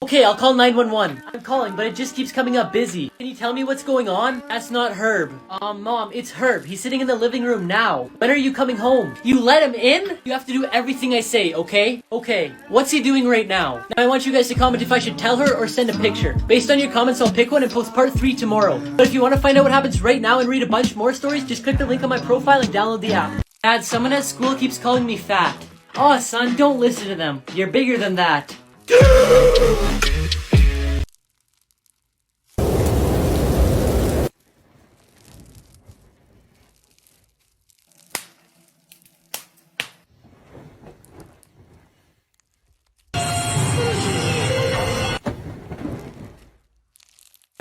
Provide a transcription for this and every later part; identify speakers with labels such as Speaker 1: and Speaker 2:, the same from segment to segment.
Speaker 1: Okay, I'll call 911. I'm calling, but it just keeps coming up busy. Can you tell me what's going on? That's not Herb. Mom, it's Herb. He's sitting in the living room now. When are you coming home? You let him in? You have to do everything I say, okay? Okay. What's he doing right now? Now I want you guys to comment if I should tell her or send a picture. Based on your comments, I'll pick one and post part 3 tomorrow. But if you want to find out what happens right now and read a bunch more stories, just click the link on my profile and download the app. Dad, someone at school keeps calling me fat. Aw, son, don't listen to them. You're bigger than that.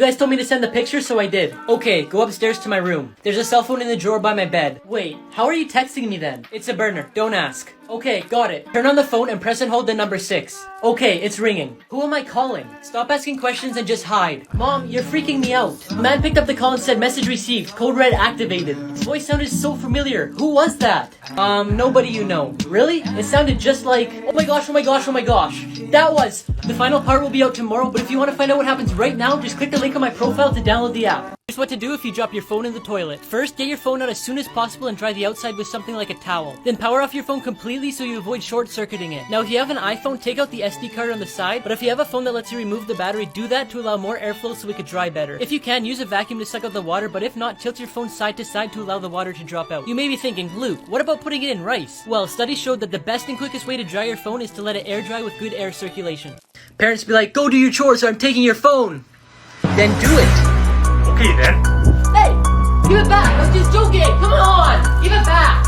Speaker 1: You guys told me to send the picture, so I did. Okay, go upstairs to my room. There's a cell phone in the drawer by my bed. Wait, how are you texting me then? It's a burner, don't ask. Okay, got it. Turn on the phone and press and hold the number 6. Okay, it's ringing. Who am I calling? Stop asking questions and just hide. Mom, you're freaking me out. The man picked up the call and said message received, code red activated. His voice sounded so familiar. Who was that? Nobody you know. Really? It sounded just like, oh my gosh, oh my gosh, oh my gosh. That was. The final part will be out tomorrow, but if you want to find out what happens right now, just click the link on my profile to download the app. Here's what to do if you drop your phone in the toilet. First, get your phone out as soon as possible and dry the outside with something like a towel. Then power off your phone completely so you avoid short-circuiting it. Now, if you have an iPhone, take out the SD card on the side, but if you have a phone that lets you remove the battery, do that to allow more airflow so it could dry better. If you can, use a vacuum to suck out the water, but if not, tilt your phone side to side to allow the water to drop out. You may be thinking, Luke, what about putting it in rice? Well, studies showed that the best and quickest way to dry your phone is to let it air dry with good air circulation. Parents be like, go do your chores or I'm taking your phone. Then do it.
Speaker 2: Okay then.
Speaker 1: Hey, give it back. I was just joking. Come on, give it back.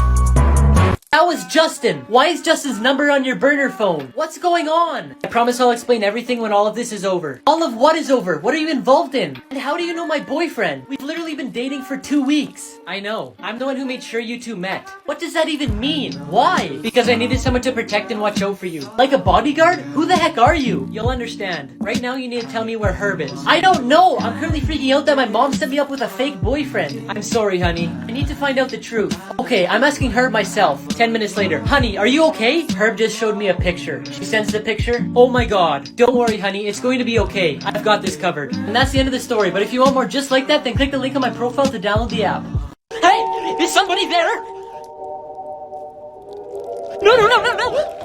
Speaker 1: That was Justin. Why is Justin's number on your burner phone? What's going on? I promise I'll explain everything when all of this is over. All of what is over? What are you involved in? And how do you know my boyfriend? We've literally been dating for 2 weeks. I know. I'm the one who made sure you two met. What does that even mean? Why? Because I needed someone to protect and watch out for you. Like a bodyguard? Who the heck are you? You'll understand. Right now you need to tell me where Herb is. I don't know. I'm currently freaking out that my mom set me up with a fake boyfriend. I'm sorry, honey. I need to find out the truth. Okay, I'm asking Herb myself. 10 minutes later. Honey, are you okay? Herb just showed me a picture. She sends the picture. Oh my god. Don't worry, honey. It's going to be okay. I've got this covered. And that's the end of the story. But if you want more just like that, then click the link on my profile to download the app. Hey! Is somebody there? No, no, no, no, no!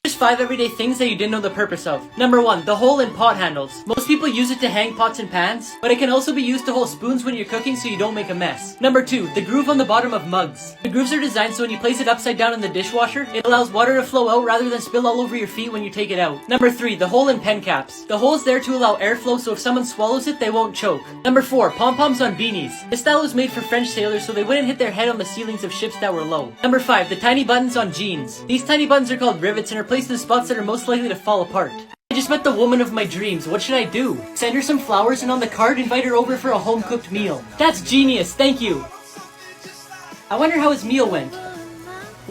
Speaker 1: Here's 5 everyday things that you didn't know the purpose of. Number 1, the hole in pot handles. Most people use it to hang pots and pans, but it can also be used to hold spoons when you're cooking so you don't make a mess. Number 2, the groove on the bottom of mugs. The grooves are designed so when you place it upside down in the dishwasher, it allows water to flow out rather than spill all over your feet when you take it out. Number 3, the hole in pen caps. The hole is there to allow airflow so if someone swallows it, they won't choke. Number 4, pom-poms on beanies. This style was made for French sailors so they wouldn't hit their head on the ceilings of ships that were low. Number 5, the tiny buttons on jeans. These tiny buttons are called rivets and are placed in spots that are most likely to fall apart. I just met the woman of my dreams. What should I do? Send her some flowers and on the card invite her over for a home-cooked meal. That's genius, thank you. I wonder how his meal went.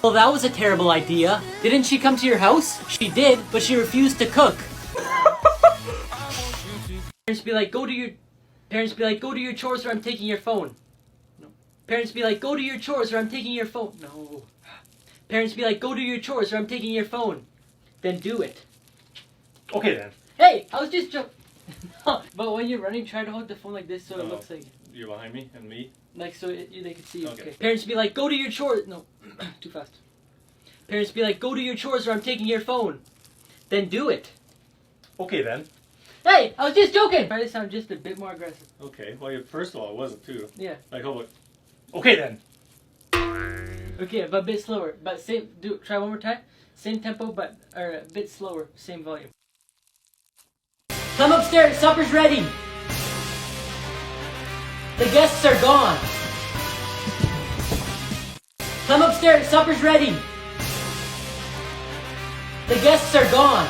Speaker 1: Well, that was a terrible idea. Didn't she come to your house? She did, but she refused to cook. Parents be like, go do your chores or I'm taking your phone. No. Parents be like, go do your chores or I'm taking your phone. No. Parents be like, go do your chores or I'm taking your phone. Then do it.
Speaker 2: Okay then.
Speaker 1: Hey, I was just joking. But when you're running, try to hold the phone like this so it looks like...
Speaker 2: You're behind me and me?
Speaker 1: Like so they can see you.
Speaker 2: Okay.
Speaker 1: Parents be like, go do your chores. No, too fast. Parents be like, go do your chores or I'm taking your phone. Then do it.
Speaker 2: Okay then.
Speaker 1: Hey, I was just joking. Try to sound just a bit more aggressive.
Speaker 2: Okay, well, first of all, it wasn't too.
Speaker 1: Yeah.
Speaker 2: Like, how about... Okay then.
Speaker 1: Okay, but a bit slower. But try one more time. Same tempo, but a bit slower. Same volume. Come upstairs. Supper's ready. The guests are gone. Come upstairs. Supper's ready. The guests are gone.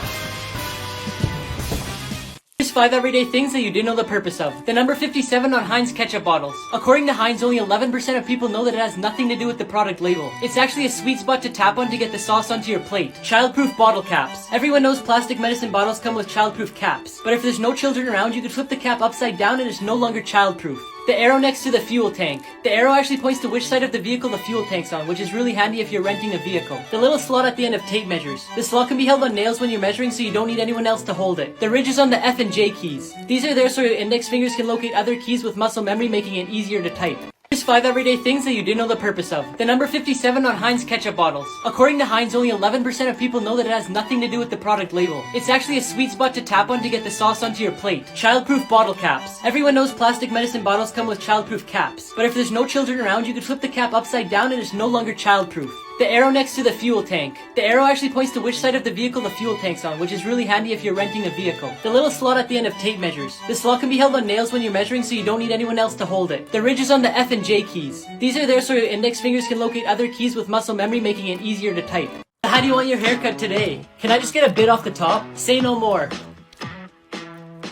Speaker 1: Here's 5 everyday things that you didn't know the purpose of. The number 57 on Heinz ketchup bottles. According to Heinz, only 11% of people know that it has nothing to do with the product label. It's actually a sweet spot to tap on to get the sauce onto your plate. Childproof bottle caps. Everyone knows plastic medicine bottles come with childproof caps. But if there's no children around, you could flip the cap upside down and it's no longer childproof. The arrow next to the fuel tank. The arrow actually points to which side of the vehicle the fuel tank's on, which is really handy if you're renting a vehicle. The little slot at the end of tape measures. The slot can be held on nails when you're measuring, so you don't need anyone else to hold it. The ridge is on the F and J keys. These are there so your index fingers can locate other keys with muscle memory, making it easier to type. Here's 5 everyday things that you didn't know the purpose of. The number 57 on Heinz ketchup bottles. According to Heinz, only 11% of people know that it has nothing to do with the product label. It's actually a sweet spot to tap on to get the sauce onto your plate. Childproof bottle caps. Everyone knows plastic medicine bottles come with childproof caps. But if there's no children around, you could flip the cap upside down and it's no longer childproof. The arrow next to the fuel tank. The arrow actually points to which side of the vehicle the fuel tank's on, which is really handy if you're renting a vehicle. The little slot at the end of tape measures. The slot can be held on nails when you're measuring, so you don't need anyone else to hold it. The ridge is on the F and J keys. These are there so your index fingers can locate other keys with muscle memory, making it easier to type. How do you want your haircut today? Can I just get a bit off the top? Say no more.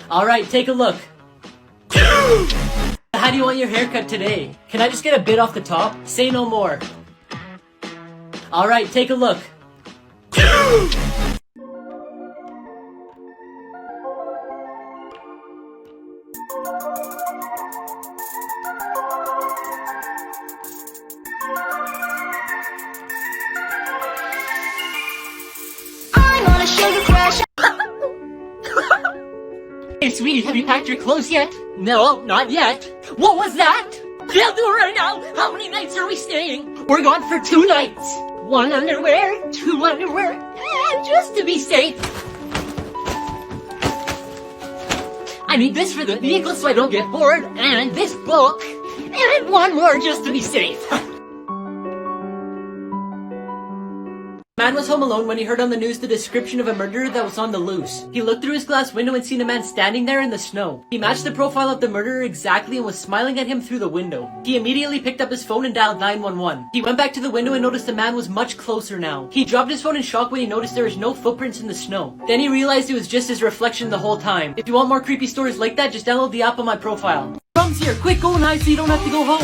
Speaker 1: Alright, take a look. How do you want your haircut today? Can I just get a bit off the top? Say no more. Alright, take a look.
Speaker 3: I'm on a sugar crash.
Speaker 1: Hey, sweetie, have you packed your clothes yet? No, not yet. What was that? They'll do it right now. How many nights are we staying? We're gone for 2 nights. 1 underwear, 2 underwear, and just to be safe, I need this for the vehicle so I don't get bored, and this book, and 1 more just to be safe. Man was home alone when he heard on the news the description of a murderer that was on the loose. He looked through his glass window and seen a man standing there in the snow. He matched the profile of the murderer exactly and was smiling at him through the window. He immediately picked up his phone and dialed 911. He went back to the window and noticed the man was much closer now. He dropped his phone in shock when he noticed there was no footprints in the snow. Then he realized it was just his reflection the whole time. If you want more creepy stories like that, just download the app on my profile. Crumbs here, quick, go and hide so you don't have to go home.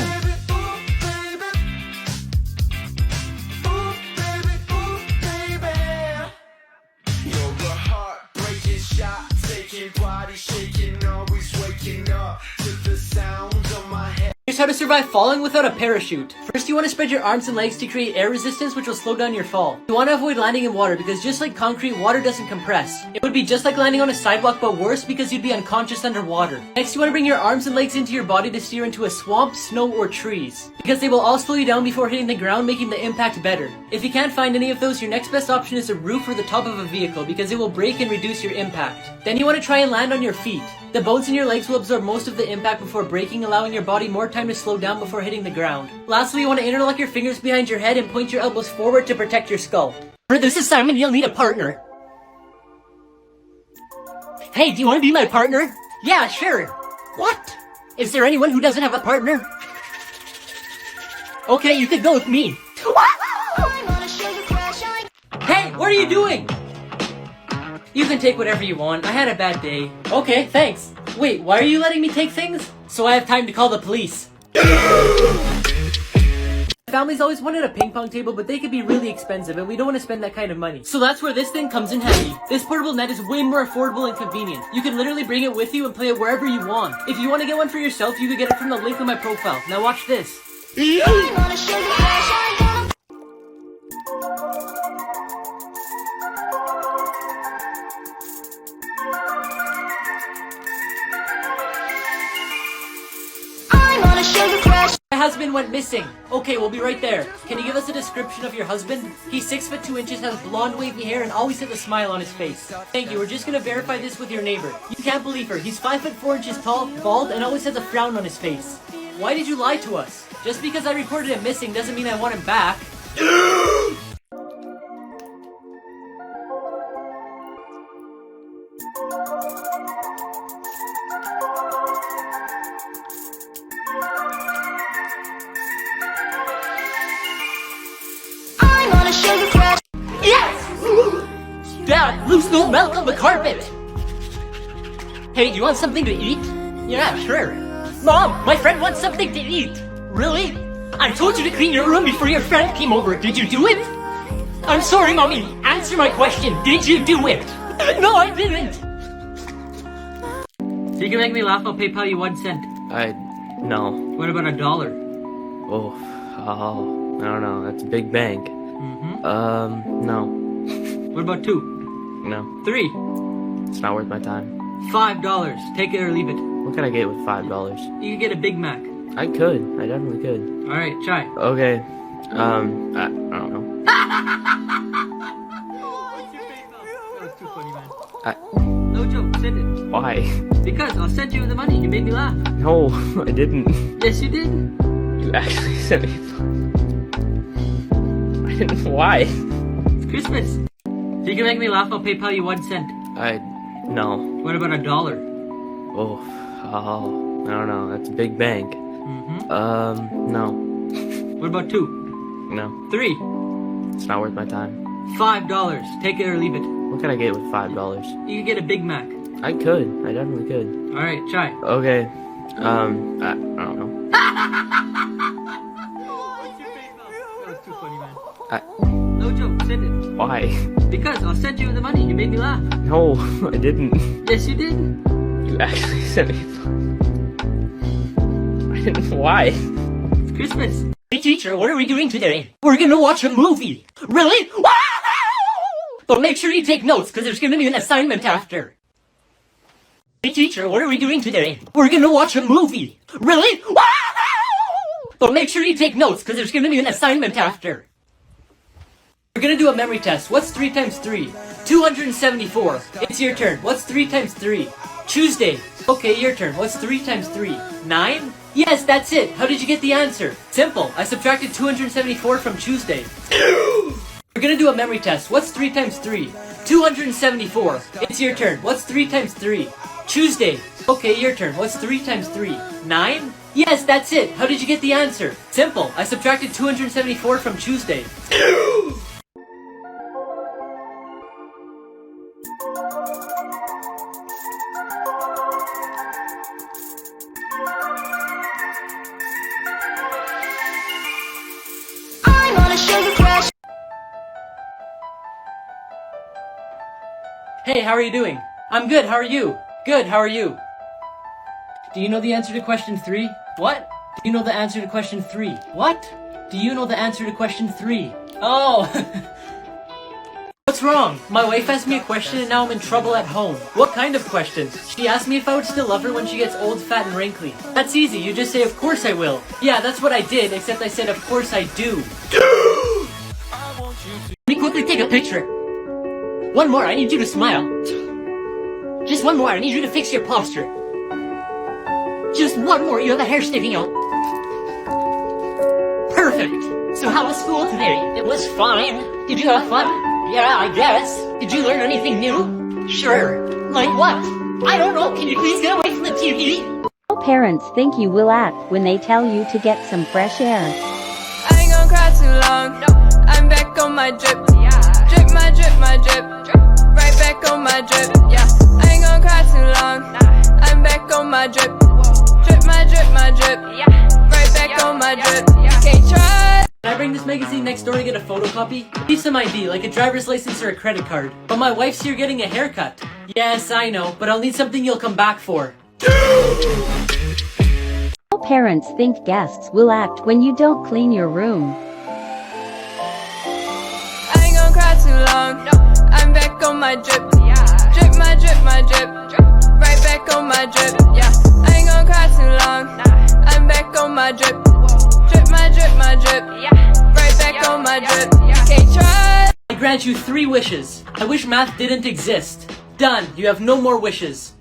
Speaker 1: Here's how to survive falling without a parachute. First, you want to spread your arms and legs to create air resistance, which will slow down your fall. You want to avoid landing in water because just like concrete, water doesn't compress. It would be just like landing on a sidewalk, but worse because you'd be unconscious underwater. Next, you want to bring your arms and legs into your body to steer into a swamp, snow, or trees, because they will all slow you down before hitting the ground, making the impact better. If you can't find any of those, your next best option is a roof or the top of a vehicle because it will break and reduce your impact. Then you want to try and land on your feet. The bones in your legs will absorb most of the impact before breaking, allowing your body more time to slow down before hitting the ground. Lastly, you want to interlock your fingers behind your head and point your elbows forward to protect your skull. For this assignment, you'll need a partner. Hey, do you want to be my partner? Yeah, sure. What? Is there anyone who doesn't have a partner? Okay, you could go with me.
Speaker 3: I'm on a sugar crash.
Speaker 1: Hey, what are you doing? You can take whatever you want. I had a bad day. Okay, thanks. Wait, why are you letting me take things? So I have time to call the police. Families always wanted a ping pong table, but they could be really expensive, and we don't want to spend that kind of money. So that's where this thing comes in handy. This portable net is way more affordable and convenient. You can literally bring it with you and play it wherever you want. If you want to get one for yourself, you could get it from the link on my profile. Now watch this.
Speaker 3: I'm on a sugar crash. I'm on a sugar crash.
Speaker 1: My husband went missing. Okay, we'll be right there. Can you give us a description of your husband? He's 6 foot 2 inches, has blonde wavy hair, and always has a smile on his face. Thank you, we're just gonna verify this with your neighbor. You can't believe her. He's 5 foot 4 inches tall, bald, and always has a frown on his face. Why did you lie to us? Just because I reported him missing doesn't mean I want him back.
Speaker 3: I'm on a sugar crash.
Speaker 1: Yes! Dad, loose no milk on the carpet! Hey, do you want something to eat? Yeah, sure. Mom, my friend wants something to eat! Really? I told you to clean your room before your friend came over. Did you do it? I'm sorry, Mommy. Answer my question. Did you do it? No, I didn't! If you can make me laugh, I'll PayPal you 1 cent.
Speaker 4: No.
Speaker 1: What about $1?
Speaker 4: Oh, I don't know. That's a big bank. No.
Speaker 1: What about 2?
Speaker 4: No.
Speaker 1: 3?
Speaker 4: It's not worth my time.
Speaker 1: $5. Take it or leave it.
Speaker 4: What could I get with $5?
Speaker 1: You could get a Big Mac.
Speaker 4: I could. I definitely could.
Speaker 1: Alright, try.
Speaker 4: Okay. I don't know.
Speaker 1: That was too funny, man.
Speaker 4: I-
Speaker 1: No joke, send it.
Speaker 4: Why?
Speaker 1: Because I'll send you the money. You made me laugh.
Speaker 4: No, I didn't.
Speaker 1: Yes, you did.
Speaker 4: You actually sent me. I didn't. Why?
Speaker 1: It's Christmas. If you can make me laugh, I'll PayPal you 1 cent.
Speaker 4: No.
Speaker 1: What about $1?
Speaker 4: Oh, I don't know. That's a big bank. No.
Speaker 1: What about 2?
Speaker 4: No.
Speaker 1: 3?
Speaker 4: It's not worth my time.
Speaker 1: $5. Take it or leave it.
Speaker 4: What could I get with $5?
Speaker 1: You could get a Big Mac.
Speaker 4: I could. I definitely could.
Speaker 1: Alright, try.
Speaker 4: Okay. I don't know.
Speaker 1: That was too funny, man. No joke, send it.
Speaker 4: Why?
Speaker 1: Because I'll send you the money. You made me laugh.
Speaker 4: No, I didn't.
Speaker 1: Yes, you did.
Speaker 4: You actually sent me. I didn't. Why?
Speaker 1: It's Christmas.
Speaker 5: Hey teacher, what are we doing today? We're gonna watch a movie. Really? Wow! But make sure you take notes, because there's gonna be an assignment after. Hey teacher, what are we doing today? We're gonna watch a movie. Really? Wow! But make sure you take notes, because there's gonna be an assignment after.
Speaker 1: We're gonna do a memory test. What's 3 times 3? 274. It's your turn. What's 3 times 3? Tuesday. Okay, your turn. What's 3 times 3? 9? Yes, that's it. How did you get the answer? Simple. I subtracted 274 from Tuesday. We're gonna do a memory test. What's 3 times 3? 274. It's your turn. What's 3 times 3? Tuesday. Okay, your turn. What's 3 times 3? 9? Yes, that's it. How did you get the answer? Simple. I subtracted 274 from Tuesday.
Speaker 3: I'm on a sugar crash.
Speaker 1: Hey, how are you doing? I'm good, how are you? Good, how are you? Do you know the answer to question 3? What? Do you know the answer to question 3? What? Do you know the answer to question 3? Oh! What's wrong? My wife asked me a question and now I'm in trouble at home. What kind of question? She asked me if I would still love her when she gets old, fat, and wrinkly. That's easy, you just say, of course I will. Yeah, that's what I did, except I said, of course I do.
Speaker 5: Let me quickly take a picture. One more, I need you to smile. Just one more, I need you to fix your posture. Just one more, you have a hair sticking out. Perfect. So how was school today? It was fine. Did you have fun? Yeah, I guess. Did you learn anything new? Sure. Like what? I don't know, can you please get away from the TV?
Speaker 6: Parents think you will act when they tell you to get some fresh air.
Speaker 7: I ain't gonna cry too long. I'm back on my drip. Drip my drip, my drip. Right back on my drip. Yeah. I ain't gonna cry too long. I'm back on my drip. Drip my drip, my drip. Right back on my drip. Can't try.
Speaker 1: Can I bring this magazine next door to get a photocopy? Need some ID, like a driver's license or a credit card. But my wife's here getting a haircut. Yes, I know, but I'll need something you'll come back for.
Speaker 6: Parents think guests will act when you don't clean your room.
Speaker 7: I ain't gonna cry too long. I'm back on my drip. Drip my drip, my drip. Right back on my drip. Yeah. I ain't gonna cry too long. I'm back on my drip. Drip my drip, my drip. Right back on my drip. Can't try.
Speaker 1: I grant you 3 wishes. I wish math didn't exist. Done. You have no more wishes.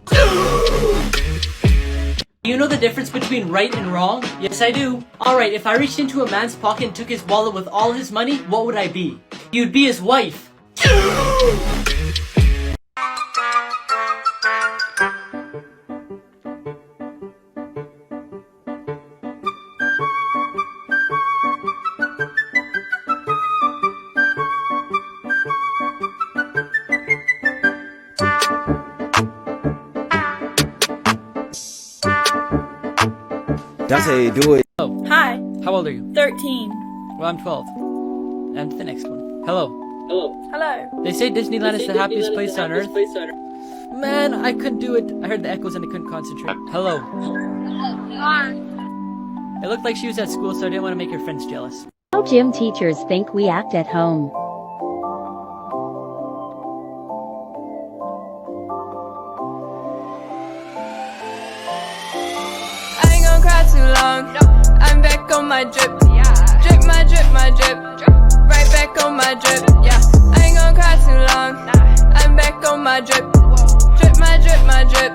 Speaker 1: Do you know the difference between right and wrong? Yes, I do. Alright, if I reached into a man's pocket and took his wallet with all his money, what would I be? You'd be his wife.
Speaker 8: That's how you do it.
Speaker 9: Hi,
Speaker 1: How old are you?
Speaker 9: 13.
Speaker 1: Well, I'm 12. And the next one. Hello.
Speaker 9: Hello.
Speaker 1: They say Disneyland is the happiest place on earth. Man, I couldn't do it. I heard the echoes and I couldn't concentrate. Hello. It looked like she was at school, so I didn't want to make her friends jealous.
Speaker 6: How gym teachers think we act at home.
Speaker 7: I ain't gon' cry too long. I'm back on my drip. Drip my drip, my drip. Right back on my drip. Yeah. I ain't gon' cry too long. I'm back on my drip. Drip my drip, my drip.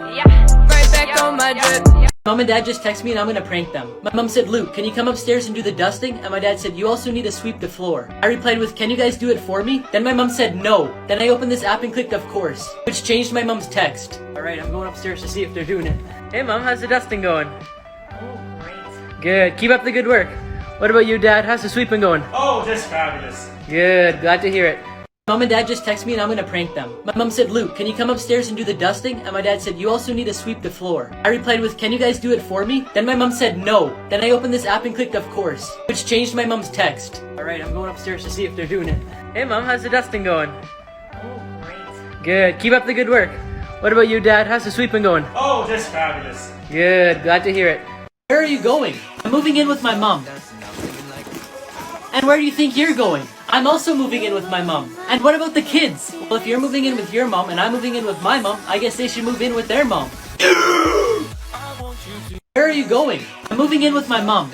Speaker 7: Right back on my drip.
Speaker 1: Mom and Dad just texted me and I'm gonna prank them. My mom said, Luke, can you come upstairs and do the dusting? And my dad said, you also need to sweep the floor. I replied with, can you guys do it for me? Then my mom said, no. Then I opened this app and clicked, of course, which changed my mom's text. Alright, I'm going upstairs to see if they're doing it. Hey mom, how's the dusting going?
Speaker 5: Oh, great.
Speaker 1: Good, keep up the good work. What about you, Dad? How's the sweeping going?
Speaker 2: Oh, just fabulous.
Speaker 1: Good, glad to hear it. Mom and Dad just texted me and I'm gonna prank them. My mom said, Luke, can you come upstairs and do the dusting? And my dad said, you also need to sweep the floor. I replied with, can you guys do it for me? Then my mom said, no. Then I opened this app and clicked, of course, which changed my mom's text. Alright, I'm going upstairs to see if they're doing it. Hey mom, how's the dusting going?
Speaker 5: Oh, great.
Speaker 1: Good, keep up the good work. What about you, Dad? How's the sweeping going?
Speaker 2: Oh, just fabulous.
Speaker 1: Good, glad to hear it. Where are you going? I'm moving in with my mom. And where do you think you're going? I'm also moving in with my mom. And what about the kids? Well, if you're moving in with your mom and I'm moving in with my mom, I guess they should move in with their mom. Where are you going? I'm moving in with my mom.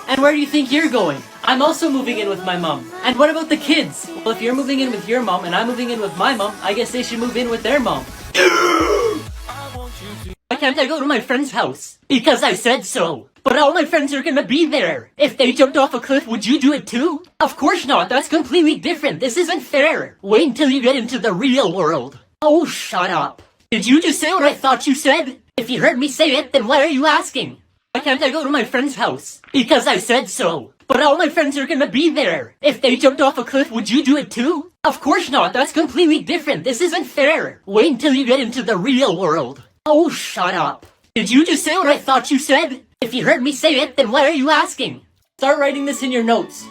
Speaker 1: And where do you think you're going? I'm also moving in with my mom. And what about the kids? Well, if you're moving in with your mom and I'm moving in with my mom, I guess they should move in with their mom.
Speaker 5: Why can't I go to my friend's house? Because I said so. But all my friends are gonna be there. If they jumped off a cliff, would you do it too? Of course not. That's completely different. This isn't fair. Wait until you get into the real world. Oh, shut up. Did you just say what I thought you said? If you heard me say it, then why are you asking? Why can't I go to my friend's house? Because I said so. But all my friends are gonna be there. If they jumped off a cliff, would you do it too? Of course not. That's completely different. This isn't fair. Wait until you get into the real world. Oh, shut up. Did you just say what I thought you said? If you heard me say it, then why are you asking?
Speaker 1: Start writing this in your notes.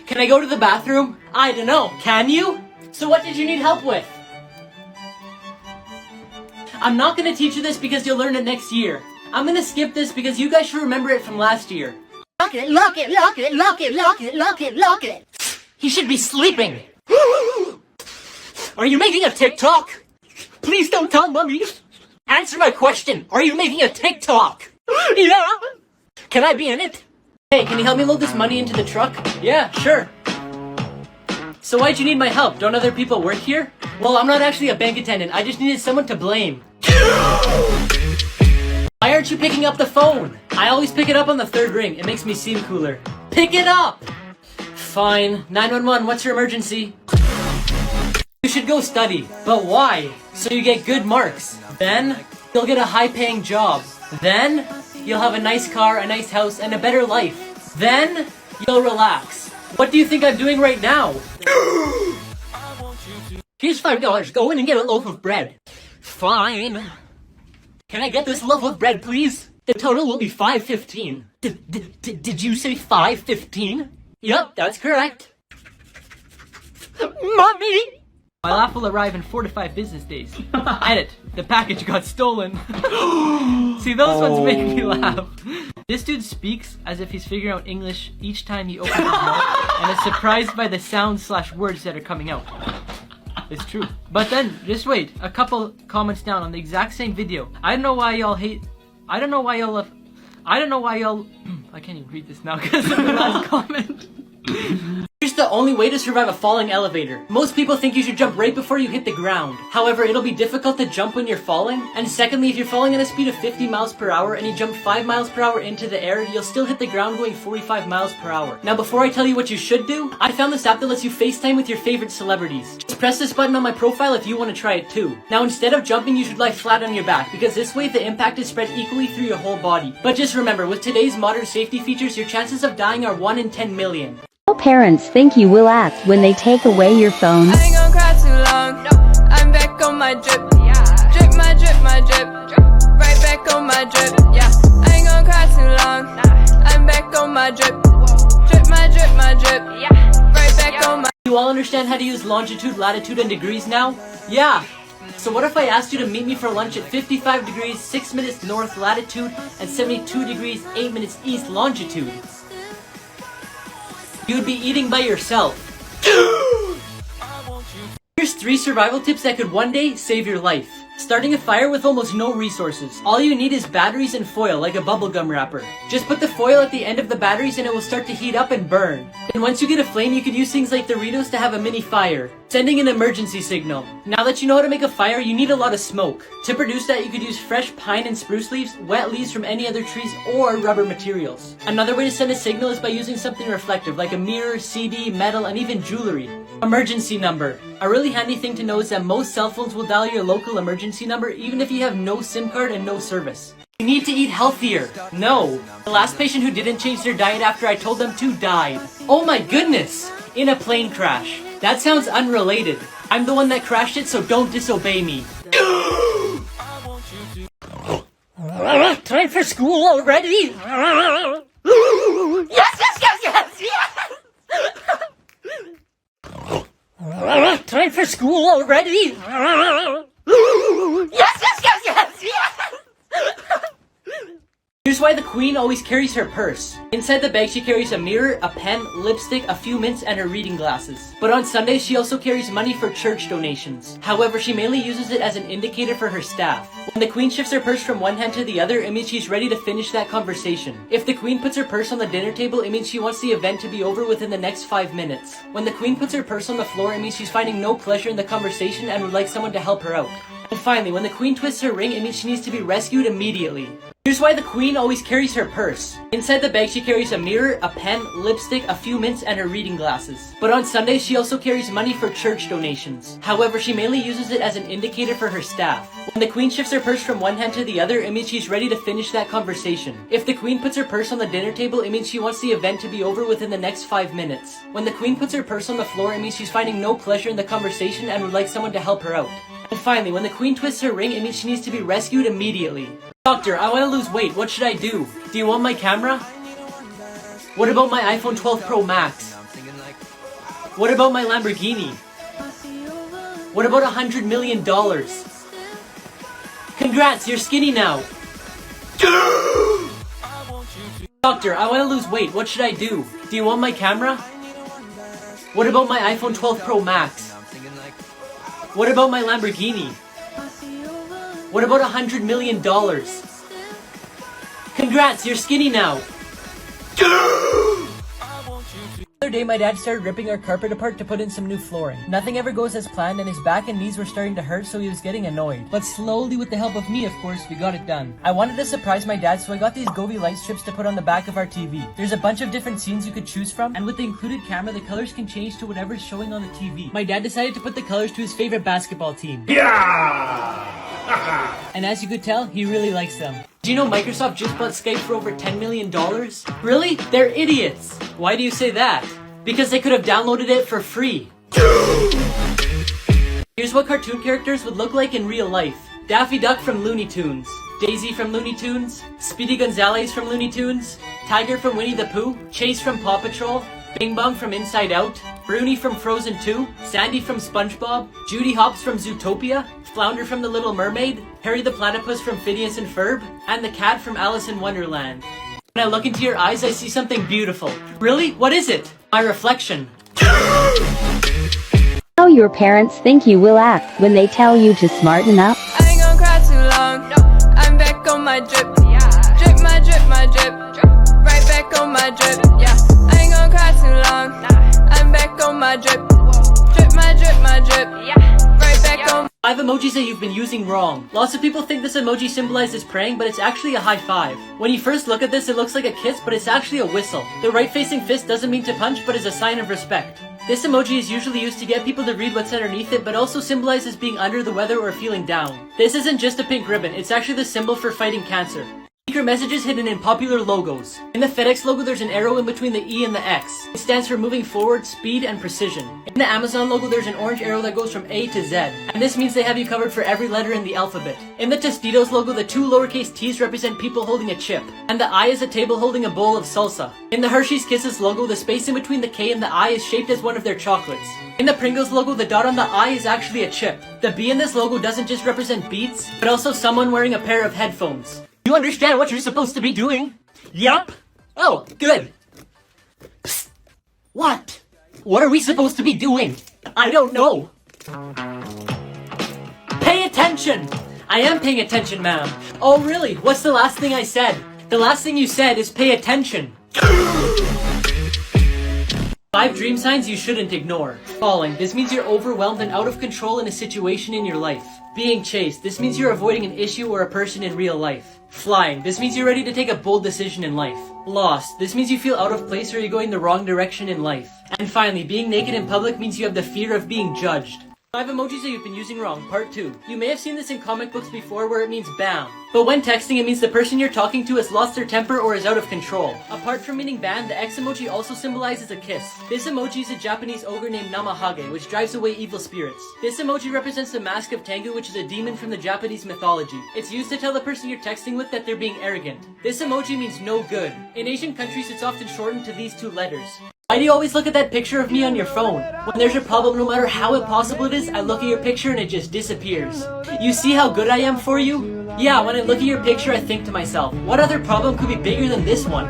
Speaker 1: Can I go to the bathroom? I don't know. Can you? So what did you need help with? I'm not gonna teach you this because you'll learn it next year. I'm gonna skip this because you guys should remember it from last year.
Speaker 5: Lock it, lock it, lock it, lock it, lock it, lock it, lock it. He should be sleeping. Are you making a TikTok? Please don't tell Mommy. Answer my question. Are you making a TikTok? Yeah. Can I be in it?
Speaker 1: Hey, can you help me load this money into the truck? Yeah, sure. So why'd you need my help? Don't other people work here? Well, I'm not actually a bank attendant. I just needed someone to blame. Why aren't you picking up the phone? I always pick it up on the third ring. It makes me seem cooler. Pick it up! Fine. 911, what's your emergency? You should go study. But why? So you get good marks. Then, you'll get a high-paying job. Then, you'll have a nice car, a nice house, and a better life. Then, you'll relax. What do you think I'm doing right now?
Speaker 5: Here's $5. Go in and get a loaf of bread. Fine. Can I get this loaf of bread, please? The total will be $5.15. Did you say $5.15? Yup, that's correct. Mommy!
Speaker 1: My laugh will arrive in 4 to 5 business days. Edit. The package got stolen. See, those ones make me laugh. This dude speaks as if he's figuring out English each time he opens his mouth and is surprised by the sounds/words that are coming out. It's true. But then, just wait. A couple comments down on the exact same video. I don't know why y'all I can't even read this now because of the last comment. Here's the only way to survive a falling elevator. Most people think you should jump right before you hit the ground. However, it'll be difficult to jump when you're falling. And secondly, if you're falling at a speed of 50 miles per hour and you jump 5 miles per hour into the air, you'll still hit the ground going 45 miles per hour. Now, before I tell you what you should do, I found this app that lets you FaceTime with your favorite celebrities. Just press this button on my profile if you want to try it too. Now, instead of jumping, you should lie flat on your back because this way the impact is spread equally through your whole body. But just remember, with today's modern safety features, your chances of dying are 1 in 10 million.
Speaker 6: How parents think you will act when they take away your phone.
Speaker 7: I ain't gon' cry too long. I'm back on my drip. Drip my drip, my drip. Right back on my drip. Yeah. I ain't gon' cry too long. I'm back on my drip. Drip my drip, my drip. Right back on my.
Speaker 1: You all understand how to use longitude, latitude, and degrees now? Yeah. So what if I asked you to meet me for lunch at 55 degrees 6 minutes north latitude and 72 degrees 8 minutes east longitude? You would be eating by yourself. Here's 3 survival tips that could one day save your life. Starting a fire with almost no resources. All you need is batteries and foil, like a bubblegum wrapper. Just put the foil at the end of the batteries and it will start to heat up and burn. And once you get a flame, you could use things like Doritos to have a mini fire. Sending an emergency signal. Now that you know how to make a fire, you need a lot of smoke. To produce that, you could use fresh pine and spruce leaves, wet leaves from any other trees, or rubber materials. Another way to send a signal is by using something reflective, like a mirror, CD, metal, and even jewelry. Emergency number. A really handy thing to know is that most cell phones will dial your local emergency number even if you have no SIM card and no service. You need to eat healthier. No. The last patient who didn't change their diet after I told them to died. Oh my goodness! In a plane crash. That sounds unrelated. I'm the one that crashed it, so don't disobey me.
Speaker 5: Time for school already? Yes, yes, yes, yes, yes! Time for school already? Yes, yes, yes, yes, yes!
Speaker 1: Here's why the queen always carries her purse. Inside the bag she carries a mirror, a pen, lipstick, a few mints, and her reading glasses. But on Sundays she also carries money for church donations. However, she mainly uses it as an indicator for her staff. When the queen shifts her purse from one hand to the other, it means she's ready to finish that conversation. If the queen puts her purse on the dinner table, it means she wants the event to be over within the next 5 minutes. When the queen puts her purse on the floor, it means she's finding no pleasure in the conversation and would like someone to help her out. And finally, when the queen twists her ring, it means she needs to be rescued immediately. Here's why the queen always carries her purse. Inside the bag she carries a mirror, a pen, lipstick, a few mints, and her reading glasses. But on Sundays she also carries money for church donations. However, she mainly uses it as an indicator for her staff. When the queen shifts her purse from one hand to the other, it means she's ready to finish that conversation. If the queen puts her purse on the dinner table, it means she wants the event to be over within the next 5 minutes. When the queen puts her purse on the floor, it means she's finding no pleasure in the conversation and would like someone to help her out. And finally, when the queen twists her ring, it means she needs to be rescued immediately. Doctor, I want to lose weight. What should I do? Do you want my camera? What about my iPhone 12 Pro Max? What about my Lamborghini? What about $100 million? Congrats, you're skinny now. Doctor, I want to lose weight. What should I do? Do you want my camera? What about my iPhone 12 Pro Max? What about my Lamborghini? What about $100 million? Congrats, you're skinny now. The other day, my dad started ripping our carpet apart to put in some new flooring. Nothing ever goes as planned, and his back and knees were starting to hurt, so he was getting annoyed. But slowly, with the help of me, of course, we got it done. I wanted to surprise my dad, so I got these Govi light strips to put on the back of our TV. There's a bunch of different scenes you could choose from, and with the included camera, the colors can change to whatever's showing on the TV. My dad decided to put the colors to his favorite basketball team.
Speaker 2: Yeah!
Speaker 1: And as you could tell, he really likes them. Do you know Microsoft just bought Skype for over $10 million? Really? They're idiots! Why do you say that? Because they could have downloaded it for free. Here's what cartoon characters would look like in real life. Daffy Duck from Looney Tunes. Daisy from Looney Tunes. Speedy Gonzales from Looney Tunes. Tiger from Winnie the Pooh. Chase from Paw Patrol. Bing Bong from Inside Out. Bruni from Frozen 2. Sandy from SpongeBob. Judy Hopps from Zootopia. Flounder from The Little Mermaid. Harry the Platypus from Phineas and Ferb. And the cat from Alice in Wonderland. When I look into your eyes, I see something beautiful. Really? What is it? My reflection.
Speaker 6: How your parents think you will act when they tell you to smarten up?
Speaker 7: I ain't gonna cry too long. I'm back on my drip. Drip my drip, my drip. Right back on my drip. Yeah. I ain't gonna cry too long. I'm back on my drip. Drip my drip, my drip. Right back on.
Speaker 1: 5 emojis that you've been using wrong. Lots of people think this emoji symbolizes praying, but it's actually a high five. When you first look at this, it looks like a kiss, but it's actually a whistle. The right-facing fist doesn't mean to punch, but is a sign of respect. This emoji is usually used to get people to read what's underneath it, but also symbolizes being under the weather or feeling down. This isn't just a pink ribbon, it's actually the symbol for fighting cancer. Secret messages hidden in popular logos. In the FedEx logo, there's an arrow in between the E and the X. It stands for moving forward, speed, and precision. In the Amazon logo, there's an orange arrow that goes from A to Z, and this means they have you covered for every letter in the alphabet. In the Tostitos logo, the two lowercase t's represent people holding a chip, and the I is a table holding a bowl of salsa. In the Hershey's Kisses logo, the space in between the K and the I is shaped as one of their chocolates. In the Pringles logo, the dot on the I is actually a chip. The B in this logo doesn't just represent beats, but also someone wearing a pair of headphones.
Speaker 5: You understand what you're supposed to be doing? Yup. Oh, good. Psst. What? What are we supposed to be doing? I don't know.
Speaker 1: Pay attention! I am paying attention, ma'am. Oh, really? What's the last thing I said? The last thing you said is pay attention. 5 dream signs you shouldn't ignore. Falling. This means you're overwhelmed and out of control in a situation in your life. Being chased. This means you're avoiding an issue or a person in real life. Flying. This means you're ready to take a bold decision in life. Lost. This means you feel out of place or you're going the wrong direction in life. And finally, being naked in public means you have the fear of being judged. 5 emojis that you've been using wrong, part 2. You may have seen this in comic books before where it means bam. But when texting, it means the person you're talking to has lost their temper or is out of control. Apart from meaning ban, the X emoji also symbolizes a kiss. This emoji is a Japanese ogre named Namahage, which drives away evil spirits. This emoji represents the mask of Tengu, which is a demon from the Japanese mythology. It's used to tell the person you're texting with that they're being arrogant. This emoji means no good. In Asian countries, it's often shortened to these 2 letters. Why do you always look at that picture of me on your phone? When there's a problem, no matter how impossible it is, I look at your picture and it just disappears. You see how good I am for you? Yeah, when I look at your picture, I think to myself, what other problem could be bigger than this one?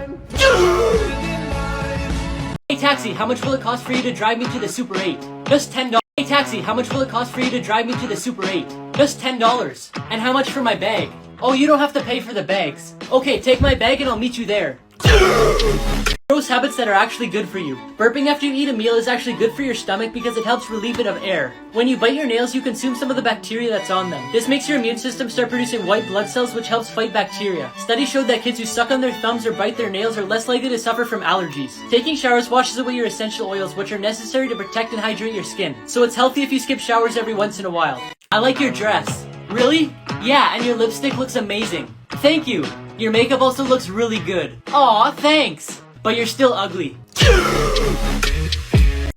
Speaker 1: Hey taxi, how much will it cost for you to drive me to the Super 8? Just $10. Hey taxi, how much will it cost for you to drive me to the Super 8? Just $10. And how much for my bag? Oh, you don't have to pay for the bags. Okay, take my bag and I'll meet you there. Gross habits that are actually good for you. Burping after you eat a meal is actually good for your stomach because it helps relieve it of air. When you bite your nails, you consume some of the bacteria that's on them. This makes your immune system start producing white blood cells, which helps fight bacteria. Studies showed that kids who suck on their thumbs or bite their nails are less likely to suffer from allergies. Taking showers washes away your essential oils, which are necessary to protect and hydrate your skin. So it's healthy if you skip showers every once in a while. I like your dress. Really? Yeah, and your lipstick looks amazing. Thank you. Your makeup also looks really good. Aw, thanks. But you're still ugly.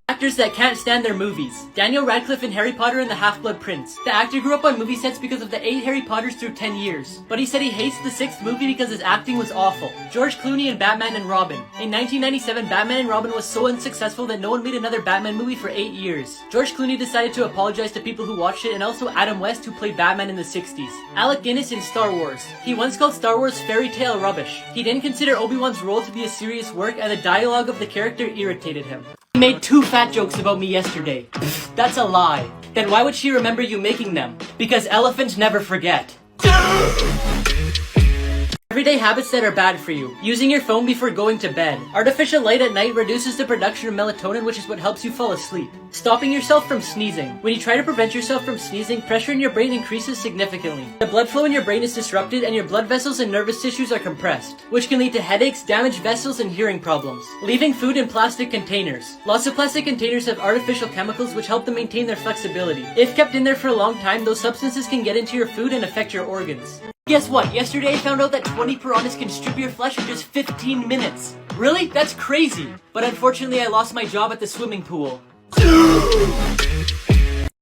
Speaker 1: Actors that can't stand their movies. Daniel Radcliffe in Harry Potter and the Half-Blood Prince. The actor grew up on movie sets because of the 8 Harry Potters through 10 years. But he said he hates the 6th movie because his acting was awful. George Clooney in Batman and Robin. In 1997, Batman and Robin was so unsuccessful that no one made another Batman movie for 8 years. George Clooney decided to apologize to people who watched it and also Adam West, who played Batman in the 60s. Alec Guinness in Star Wars. He once called Star Wars fairy tale rubbish. He didn't consider Obi-Wan's role to be a serious work and the dialogue of the character irritated him. He made 2 fat jokes about me yesterday. Pfft, that's a lie. Then why would she remember you making them? Because elephants never forget. Everyday habits that are bad for you. Using your phone before going to bed. Artificial light at night reduces the production of melatonin, which is what helps you fall asleep. Stopping yourself from sneezing. When you try to prevent yourself from sneezing, pressure in your brain increases significantly. The blood flow in your brain is disrupted and your blood vessels and nervous tissues are compressed, which can lead to headaches, damaged vessels, and hearing problems. Leaving food in plastic containers. Lots of plastic containers have artificial chemicals which help them maintain their flexibility. If kept in there for a long time, those substances can get into your food and affect your organs. Guess what? Yesterday I found out that 20 piranhas can strip your flesh in just 15 minutes. Really? That's crazy. But unfortunately I lost my job at the swimming pool.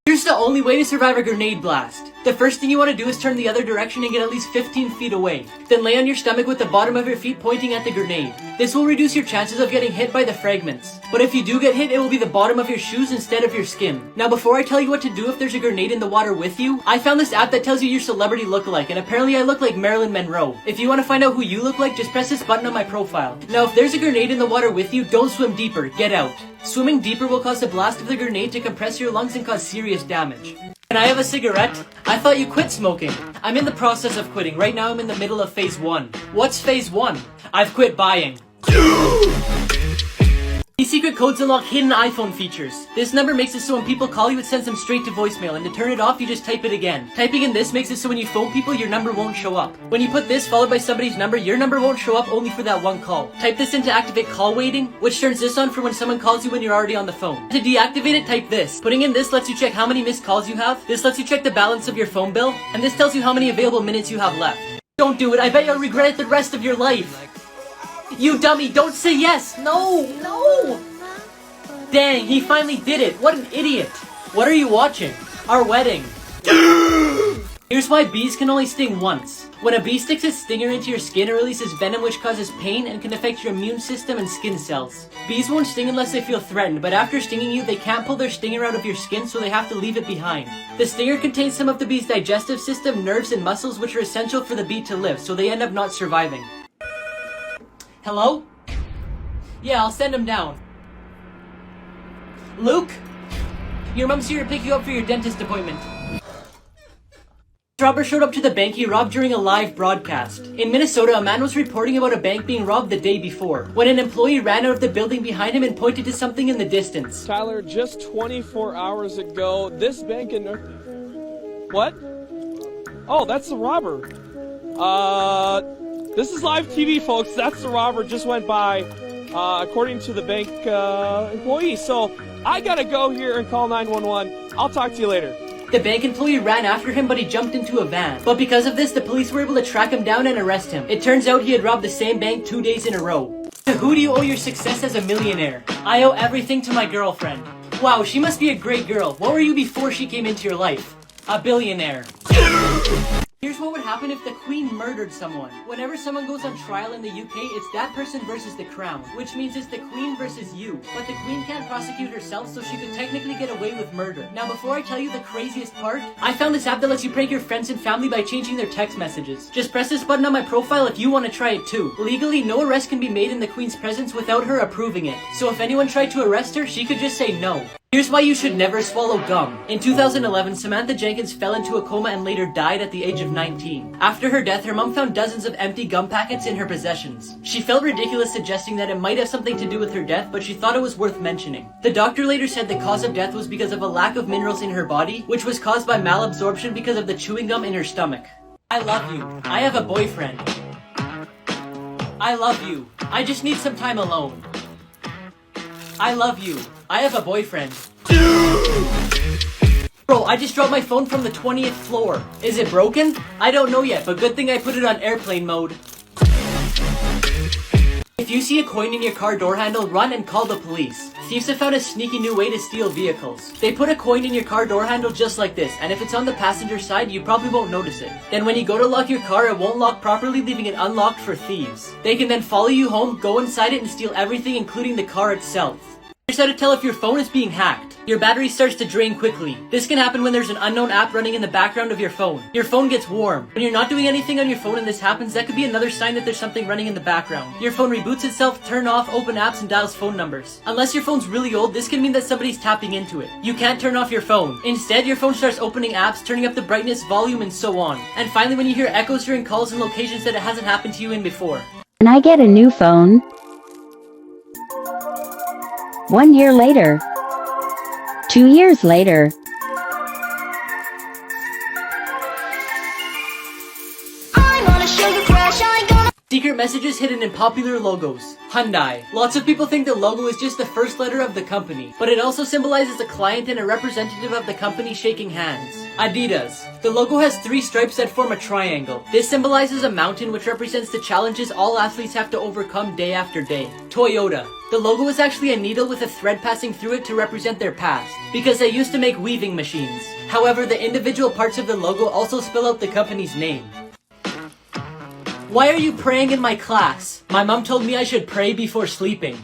Speaker 1: Here's the only way to survive a grenade blast. The first thing you want to do is turn the other direction and get at least 15 feet away. Then lay on your stomach with the bottom of your feet pointing at the grenade. This will reduce your chances of getting hit by the fragments. But if you do get hit, it will be the bottom of your shoes instead of your skin. Now before I tell you what to do if there's a grenade in the water with you, I found this app that tells you your celebrity lookalike, and apparently I look like Marilyn Monroe. If you want to find out who you look like, just press this button on my profile. Now if there's a grenade in the water with you, don't swim deeper, get out. Swimming deeper will cause the blast of the grenade to compress your lungs and cause serious damage. Can I have a cigarette? I thought you quit smoking. I'm in the process of quitting. Right now I'm in the middle of phase 1. What's phase 1? I've quit buying. These secret codes unlock hidden iPhone features. This number makes it so when people call you, it sends them straight to voicemail, and to turn it off, you just type it again. Typing in this makes it so when you phone people, your number won't show up. When you put this followed by somebody's number, your number won't show up only for that one call. Type this in to activate call waiting, which turns this on for when someone calls you when you're already on the phone. To deactivate it, type this. Putting in this lets you check how many missed calls you have. This lets you check the balance of your phone bill, and this tells you how many available minutes you have left. Don't do it. I bet you'll regret it the rest of your life. You dummy, don't say yes. No, no. Dang, he finally did it. What an idiot. What are you watching? Our wedding. Here's why bees can only sting once. When a bee sticks its stinger into your skin, it releases venom which causes pain and can affect your immune system and skin cells. Bees won't sting unless they feel threatened, but after stinging you, they can't pull their stinger out of your skin, so they have to leave it behind. The stinger contains some of the bee's digestive system, nerves, and muscles which are essential for the bee to live, so they end up not surviving. Hello? Yeah, I'll send him down. Luke? Your mom's here to pick you up for your dentist appointment. Robber showed up to the bank he robbed during a live broadcast. In Minnesota, a man was reporting about a bank being robbed the day before, when an employee ran out of the building behind him and pointed to something in the distance.
Speaker 10: Tyler, just 24 hours ago, this bank in... What? Oh, that's the robber. This is live TV, folks. That's the robber, just went by, according to the bank employee. So, I gotta go here and call 911. I'll talk to you later.
Speaker 1: The bank employee ran after him, but he jumped into a van. But because of this, the police were able to track him down and arrest him. It turns out he had robbed the same bank 2 days in a row. To who do you owe your success as a millionaire? I owe everything to my girlfriend. Wow, she must be a great girl. What were you before she came into your life? A billionaire. Here's what would happen if the Queen murdered someone. Whenever someone goes on trial in the UK, it's that person versus the Crown, which means it's the Queen versus you. But the Queen can't prosecute herself, so she could technically get away with murder. Now, before I tell you the craziest part, I found this app that lets you prank your friends and family by changing their text messages. Just press this button on my profile if you want to try it too. Legally, no arrest can be made in the Queen's presence without her approving it. So if anyone tried to arrest her, she could just say no. Here's why you should never swallow gum. In 2011, Samantha Jenkins fell into a coma and later died at the age of 19. After her death, her mom found dozens of empty gum packets in her possessions. She felt ridiculous suggesting that it might have something to do with her death, but she thought it was worth mentioning. The doctor later said the cause of death was because of a lack of minerals in her body, which was caused by malabsorption because of the chewing gum in her stomach. I love you. I have a boyfriend. I love you. I just need some time alone. I love you. I have a boyfriend. Bro, I just dropped my phone from the 20th floor. Is it broken? I don't know yet, but good thing I put it on airplane mode. If you see a coin in your car door handle, run and call the police. Thieves have found a sneaky new way to steal vehicles. They put a coin in your car door handle just like this, and if it's on the passenger side, you probably won't notice it. Then when you go to lock your car, it won't lock properly, leaving it unlocked for thieves. They can then follow you home, go inside it, and steal everything, including the car itself. Here's how to tell if your phone is being hacked. Your battery starts to drain quickly. This can happen when there's an unknown app running in the background of your phone. Your phone gets warm. When you're not doing anything on your phone and this happens, that could be another sign that there's something running in the background. Your phone reboots itself, turn off, open apps, and dials phone numbers. Unless your phone's really old, this can mean that somebody's tapping into it. You can't turn off your phone. Instead, your phone starts opening apps, turning up the brightness, volume, and so on. And finally, when you hear echoes during calls and locations that it hasn't happened to you in before.
Speaker 6: Can I get a new phone? 1 year later. 2 years later.
Speaker 3: I'm on a sugar crash, I ain't gonna.
Speaker 1: Secret messages hidden in popular logos. Hyundai. Lots of people think the logo is just the first letter of the company, but it also symbolizes a client and a representative of the company shaking hands. Adidas. The logo has 3 stripes that form a triangle. This symbolizes a mountain which represents the challenges all athletes have to overcome day after day. Toyota. The logo is actually a needle with a thread passing through it to represent their past, because they used to make weaving machines. However, the individual parts of the logo also spell out the company's name. Why are you praying in my class? My mom told me I should pray before sleeping.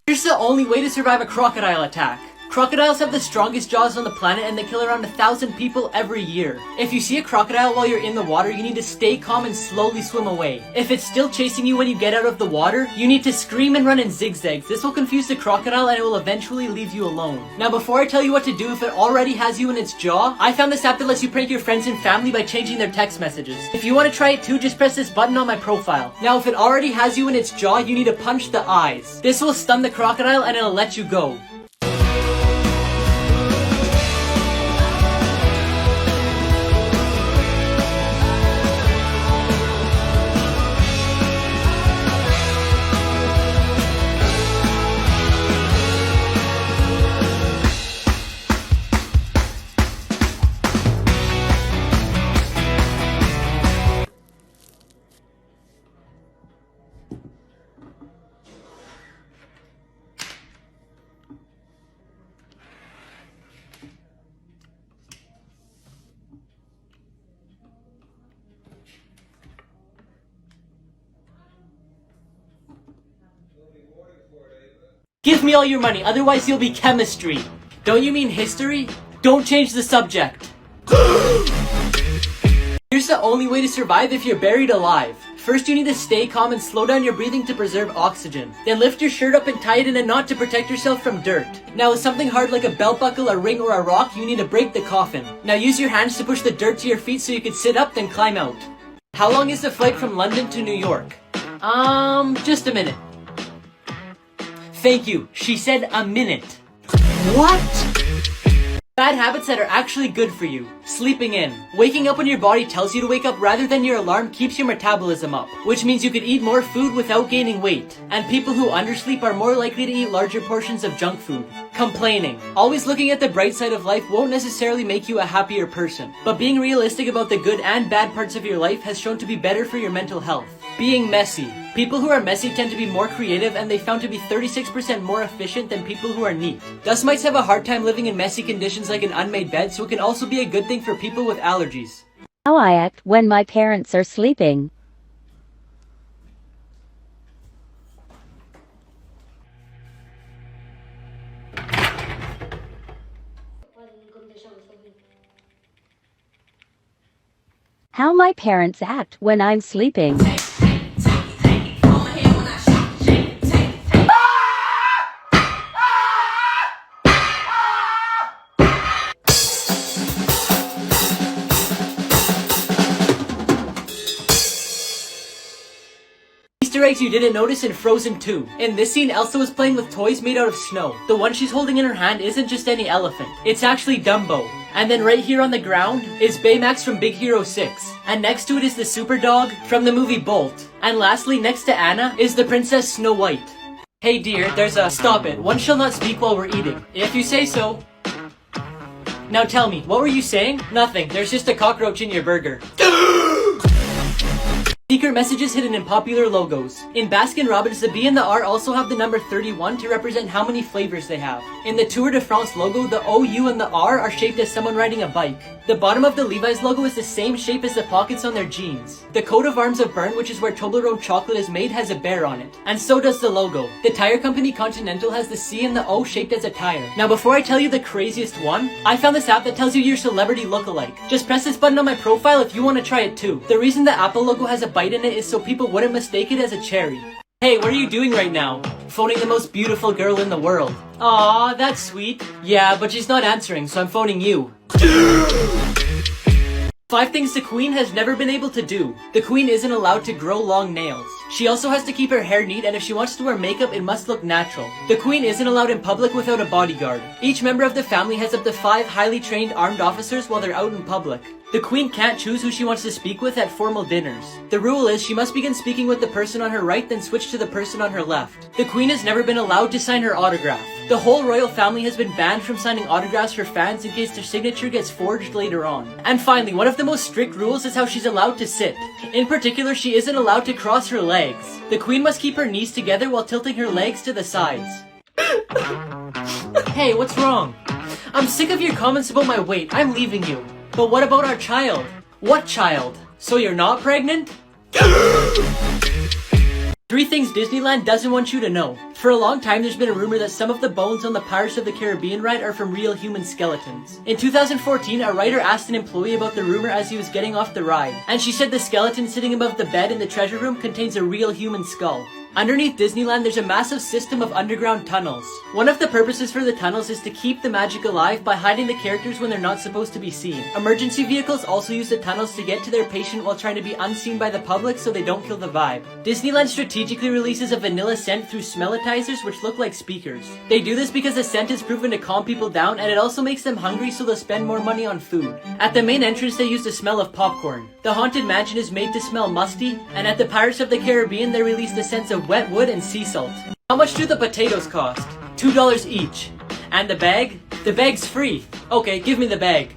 Speaker 1: Here's the only way to survive a crocodile attack. Crocodiles have the strongest jaws on the planet and they kill around 1,000 people every year. If you see a crocodile while you're in the water, you need to stay calm and slowly swim away. If it's still chasing you when you get out of the water, you need to scream and run in zigzags. This will confuse the crocodile and it will eventually leave you alone. Now before I tell you what to do if it already has you in its jaw, I found this app that lets you prank your friends and family by changing their text messages. If you want to try it too, just press this button on my profile. Now if it already has you in its jaw, you need to punch the eyes. This will stun the crocodile and it'll let you go. Give me all your money, otherwise you'll be chemistry. Don't you mean history? Don't change the subject. Here's the only way to survive if you're buried alive. First, you need to stay calm and slow down your breathing to preserve oxygen. Then lift your shirt up and tie it in a knot to protect yourself from dirt. Now with something hard like a belt buckle, a ring, or a rock, you need to break the coffin. Now use your hands to push the dirt to your feet so you can sit up, then climb out. How long is the flight from London to New York? Just a minute. Thank you. She said a minute. What? Bad habits that are actually good for you. Sleeping in. Waking up when your body tells you to wake up rather than your alarm keeps your metabolism up, which means you could eat more food without gaining weight. And people who undersleep are more likely to eat larger portions of junk food. Complaining. Always looking at the bright side of life won't necessarily make you a happier person, but being realistic about the good and bad parts of your life has shown to be better for your mental health. Being messy. People who are messy tend to be more creative, and they found to be 36% more efficient than people who are neat. Dust mites have a hard time living in messy conditions like an unmade bed, so it can also be a good thing for people with allergies.
Speaker 6: How I act when my parents are sleeping. How my parents act when I'm sleeping.
Speaker 1: Easter eggs you didn't notice in Frozen 2. In this scene, Elsa was playing with toys made out of snow. The one she's holding in her hand isn't just any elephant. It's actually Dumbo. And then right here on the ground is Baymax from Big Hero 6. And next to it is the super dog from the movie Bolt. And lastly, next to Anna is the Princess Snow White. Hey dear, there's a... Stop it. One shall not speak while we're eating. If you say so. Now tell me, what were you saying? Nothing. There's just a cockroach in your burger. Secret messages hidden in popular logos. In Baskin-Robbins, the B and the R also have the number 31 to represent how many flavors they have. In the Tour de France logo, the O, U, and the R are shaped as someone riding a bike. The bottom of the Levi's logo is the same shape as the pockets on their jeans. The coat of arms of Bern, which is where Toblerone chocolate is made, has a bear on it. And so does the logo. The tire company Continental has the C and the O shaped as a tire. Now before I tell you the craziest one, I found this app that tells you your celebrity lookalike. Just press this button on my profile if you want to try it too. The reason the Apple logo has a bite in it is so people wouldn't mistake it as a cherry. Hey, what are you doing right now? Phoning the most beautiful girl in the world. Aw, that's sweet. Yeah, but she's not answering, so I'm phoning you. 5 things the Queen has never been able to do. The Queen isn't allowed to grow long nails. She also has to keep her hair neat, and if she wants to wear makeup, it must look natural. The Queen isn't allowed in public without a bodyguard. Each member of the family has up to 5 highly trained armed officers while they're out in public. The Queen can't choose who she wants to speak with at formal dinners. The rule is she must begin speaking with the person on her right, then switch to the person on her left. The Queen has never been allowed to sign her autograph. The whole royal family has been banned from signing autographs for fans in case their signature gets forged later on. And finally, one of the most strict rules is how she's allowed to sit. In particular, she isn't allowed to cross her legs. The Queen must keep her knees together while tilting her legs to the sides. Hey, what's wrong? I'm sick of your comments about my weight. I'm leaving you. But what about our child? What child? So you're not pregnant? 3 things Disneyland doesn't want you to know. For a long time, there's been a rumor that some of the bones on the Pirates of the Caribbean ride are from real human skeletons. In 2014, a writer asked an employee about the rumor as he was getting off the ride, and she said the skeleton sitting above the bed in the treasure room contains a real human skull. Underneath Disneyland, there's a massive system of underground tunnels. One of the purposes for the tunnels is to keep the magic alive by hiding the characters when they're not supposed to be seen. Emergency vehicles also use the tunnels to get to their patient while trying to be unseen by the public so they don't kill the vibe. Disneyland strategically releases a vanilla scent through smellitizers which look like speakers. They do this because the scent is proven to calm people down, and it also makes them hungry so they'll spend more money on food. At the main entrance, they use the smell of popcorn. The Haunted Mansion is made to smell musty, and at the Pirates of the Caribbean, they release the scents of wet wood and sea salt. How much do the potatoes cost? $2 each. And the bag? The bag's free. Okay, give me the bag.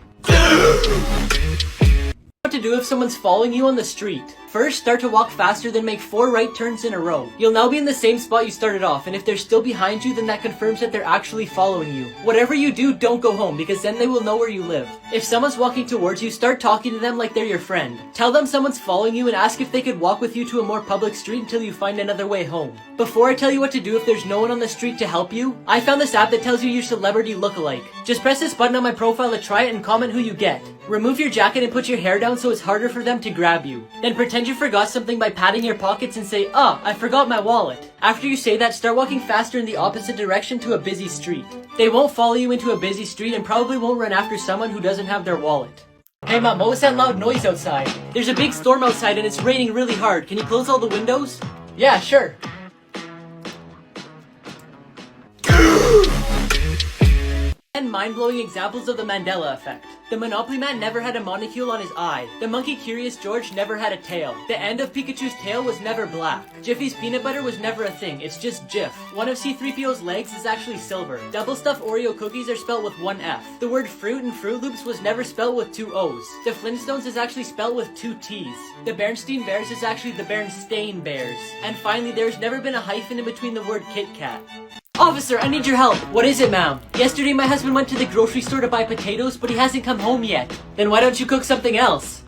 Speaker 1: What to to do if someone's following you on the street. First, start to walk faster, then make 4 right turns in a row. You'll now be in the same spot you started off, and if they're still behind you, then that confirms that they're actually following you. Whatever you do, don't go home, because then they will know where you live. If someone's walking towards you, start talking to them like they're your friend. Tell them someone's following you and ask if they could walk with you to a more public street until you find another way home. Before I tell you what to do if there's no one on the street to help you, I found this app that tells you your celebrity lookalike. Just press this button on my profile to try it and comment who you get. Remove your jacket and put your hair down so it's harder for them to grab you. Then pretend you forgot something by patting your pockets and say, I forgot my wallet. After you say that, start walking faster in the opposite direction to a busy street. They won't follow you into a busy street and probably won't run after someone who doesn't have their wallet. Hey Mom, what was that loud noise outside? There's a big storm outside and it's raining really hard. Can you close all the windows? Yeah, sure. 10 mind-blowing examples of the Mandela effect. The Monopoly Man never had a monocule on his eye. The monkey Curious George never had a tail. The end of Pikachu's tail was never black. Jiffy's peanut butter was never a thing, it's just Jif. One of C-3PO's legs is actually silver. Double stuffed Oreo cookies are spelled with 1 F. The word fruit in Fruit Loops was never spelled with 2 O's. The Flintstones is actually spelled with 2 T's. The Bernstein Bears is actually the Berenstain Bears. And finally, there's never been a hyphen in between the word Kit Kat. Officer, I need your help. What is it, ma'am? Yesterday my husband went to the grocery store to buy potatoes, but he hasn't come home yet. Then why don't you cook something else?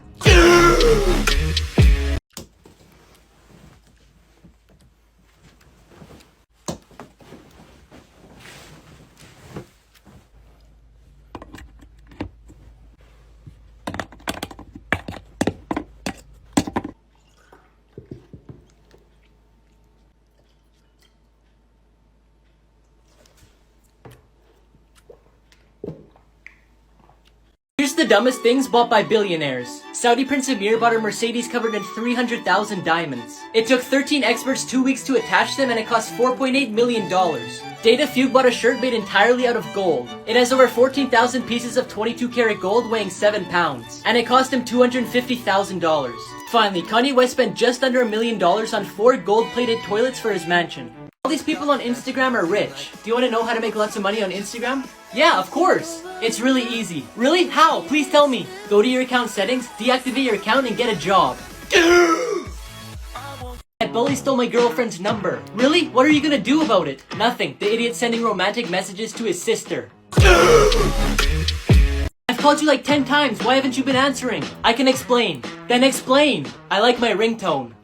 Speaker 1: Here's the dumbest things bought by billionaires. Saudi Prince Amir bought a Mercedes covered in 300,000 diamonds. It took 13 experts 2 weeks to attach them and it cost $4.8 million. Data Fugue bought a shirt made entirely out of gold. It has over 14,000 pieces of 22 karat gold weighing 7 pounds. And it cost him $250,000. Finally, Kanye West spent just under $1 million on 4 gold-plated toilets for his mansion. All these people on Instagram are rich. Do you want to know how to make lots of money on Instagram? Yeah, of course! It's really easy. Really? How? Please tell me. Go to your account settings, deactivate your account, and get a job. That bully stole my girlfriend's number. Really? What are you gonna do about it? Nothing. The idiot's sending romantic messages to his sister. I've called you like 10 times. Why haven't you been answering? I can explain. Then explain. I like my ringtone.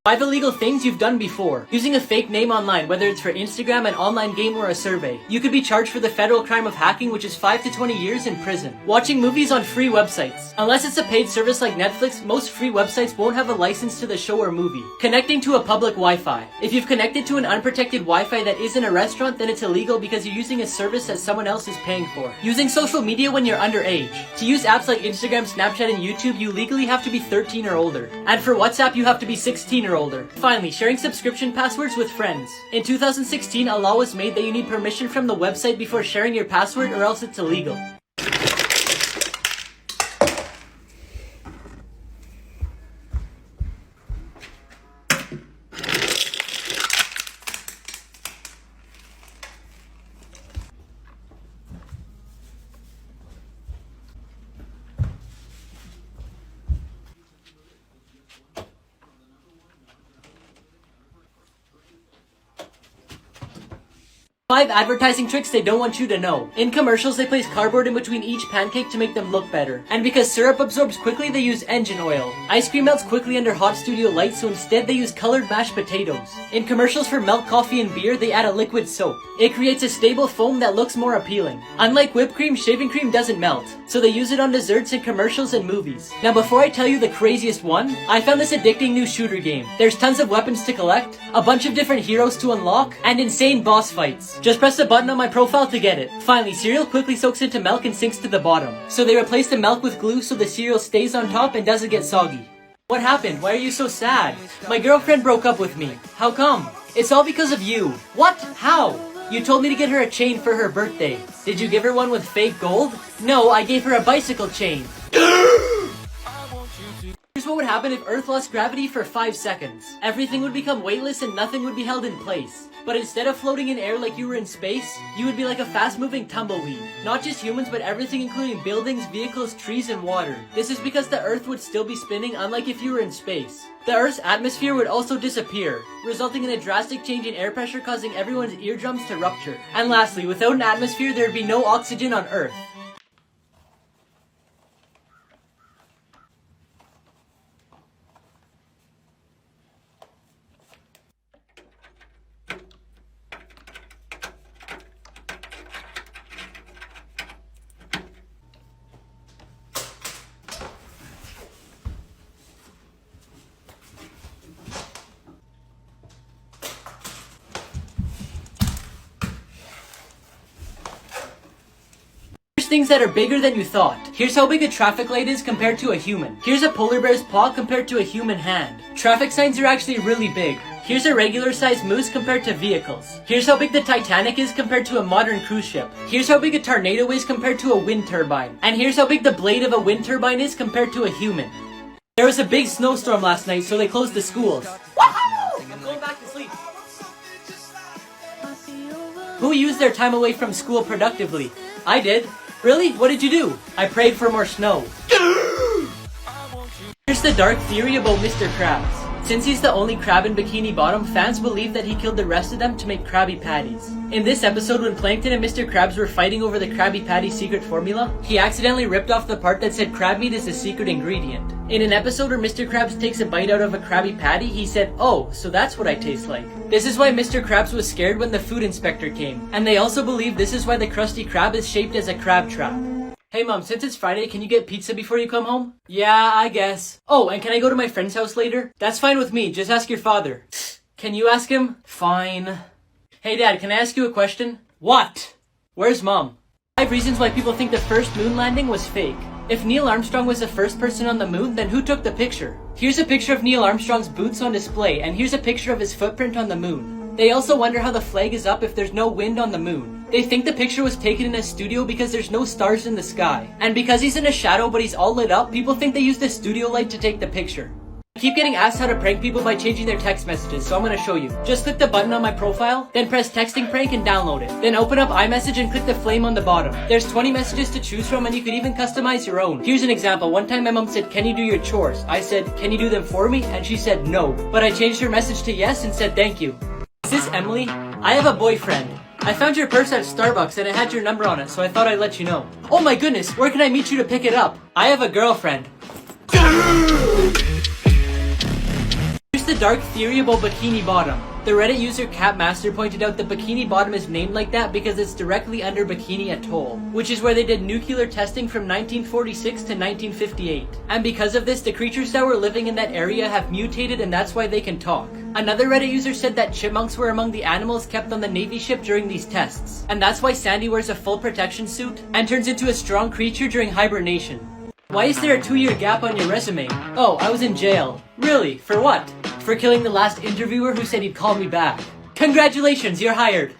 Speaker 1: 5 illegal things you've done before. Using a fake name online, whether it's for Instagram, an online game, or a survey. You could be charged for the federal crime of hacking, which is 5 to 20 years in prison. Watching movies on free websites. Unless it's a paid service like Netflix, most free websites won't have a license to the show or movie. Connecting to a public Wi-Fi. If you've connected to an unprotected Wi-Fi that isn't a restaurant, then it's illegal because you're using a service that someone else is paying for. Using social media when you're underage. To use apps like Instagram, Snapchat, and YouTube, you legally have to be 13 or older. And for WhatsApp, you have to be 16 or older. Finally, sharing subscription passwords with friends. In 2016, a law was made that you need permission from the website before sharing your password or else it's illegal. Five advertising tricks they don't want you to know. In commercials, they place cardboard in between each pancake to make them look better. And because syrup absorbs quickly, they use engine oil. Ice cream melts quickly under hot studio lights, so instead they use colored mashed potatoes. In commercials for milk, coffee, and beer, they add a liquid soap. It creates a stable foam that looks more appealing. Unlike whipped cream, shaving cream doesn't melt, so they use it on desserts in commercials and movies. Now before I tell you the craziest one, I found this addicting new shooter game. There's tons of weapons to collect, a bunch of different heroes to unlock, and insane boss fights. Just press the button on my profile to get it. Finally, cereal quickly soaks into milk and sinks to the bottom. So they replace the milk with glue so the cereal stays on top and doesn't get soggy. What happened? Why are you so sad? My girlfriend broke up with me. How come? It's all because of you. What? How? You told me to get her a chain for her birthday. Did you give her one with fake gold? No, I gave her a bicycle chain. Here's what would happen if Earth lost gravity for 5 seconds. Everything would become weightless and nothing would be held in place. But instead of floating in air like you were in space, you would be like a fast-moving tumbleweed. Not just humans, but everything including buildings, vehicles, trees, and water. This is because the Earth would still be spinning, unlike if you were in space. The Earth's atmosphere would also disappear, resulting in a drastic change in air pressure causing everyone's eardrums to rupture. And lastly, without an atmosphere, there would be no oxygen on Earth. Things that are bigger than you thought. Here's how big a traffic light is compared to a human. Here's a polar bear's paw compared to a human hand. Traffic signs are actually really big. Here's a regular sized moose compared to vehicles. Here's how big the Titanic is compared to a modern cruise ship. Here's how big a tornado is compared to a wind turbine. And here's how big the blade of a wind turbine is compared to a human. There was a big snowstorm last night, so they closed the schools. Woohoo! I'm going back to sleep. Who used their time away from school productively? I did. Really? What did you do? I prayed for more snow. Here's the dark theory about Mr. Krabs. Since he's the only crab in Bikini Bottom, fans believe that he killed the rest of them to make Krabby Patties. In this episode, when Plankton and Mr. Krabs were fighting over the Krabby Patty secret formula, he accidentally ripped off the part that said crab meat is the secret ingredient. In an episode where Mr. Krabs takes a bite out of a Krabby Patty, he said, "Oh, so that's what I taste like." This is why Mr. Krabs was scared when the food inspector came. And they also believe this is why the Krusty Krab is shaped as a crab trap. Hey Mom, since it's Friday, can you get pizza before you come home? Yeah, I guess. Oh, and can I go to my friend's house later? That's fine with me, just ask your father. Can you ask him? Fine. Hey Dad, can I ask you a question? What? Where's Mom? 5 reasons why people think the first moon landing was fake. If Neil Armstrong was the first person on the moon, then who took the picture? Here's a picture of Neil Armstrong's boots on display, and here's a picture of his footprint on the moon. They also wonder how the flag is up if there's no wind on the moon. They think the picture was taken in a studio because there's no stars in the sky. And because he's in a shadow but he's all lit up, people think they used a studio light to take the picture. I keep getting asked how to prank people by changing their text messages, so I'm gonna show you. Just click the button on my profile, then press texting prank and download it. Then open up iMessage and click the flame on the bottom. There's 20 messages to choose from and you could even customize your own. Here's an example. One time my mom said, "Can you do your chores?" I said, "Can you do them for me?" And she said no. But I changed her message to yes and said thank you. Is this Emily? I have a boyfriend. I found your purse at Starbucks and it had your number on it, so I thought I'd let you know. Oh my goodness, where can I meet you to pick it up? I have a girlfriend. Here's the dark theory about Bikini Bottom. The Reddit user Capmaster pointed out that Bikini Bottom is named like that because it's directly under Bikini Atoll, which is where they did nuclear testing from 1946 to 1958. And because of this, the creatures that were living in that area have mutated and that's why they can talk. Another Reddit user said that chipmunks were among the animals kept on the Navy ship during these tests. And that's why Sandy wears a full protection suit and turns into a strong creature during hibernation. Why is there a 2-year gap on your resume? Oh, I was in jail. Really? For what? For killing the last interviewer who said he'd call me back. Congratulations, you're hired.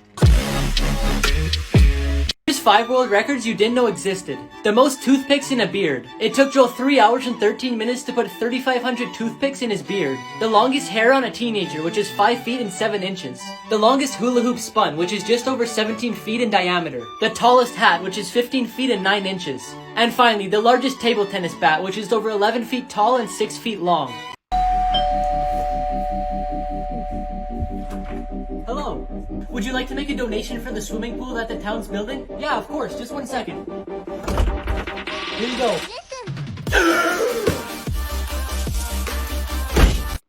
Speaker 1: Here's 5 world records you didn't know existed. The most toothpicks in a beard. It took Joel 3 hours and 13 minutes to put 3,500 toothpicks in his beard. The longest hair on a teenager, which is 5 feet and 7 inches. The longest hula hoop spun, which is just over 17 feet in diameter. The tallest hat, which is 15 feet and 9 inches. And finally, the largest table tennis bat, which is over 11 feet tall and 6 feet long. Hello. Would you like to make a donation for the swimming pool that the town's building? Yeah, of course. Just 1 second. Here you go.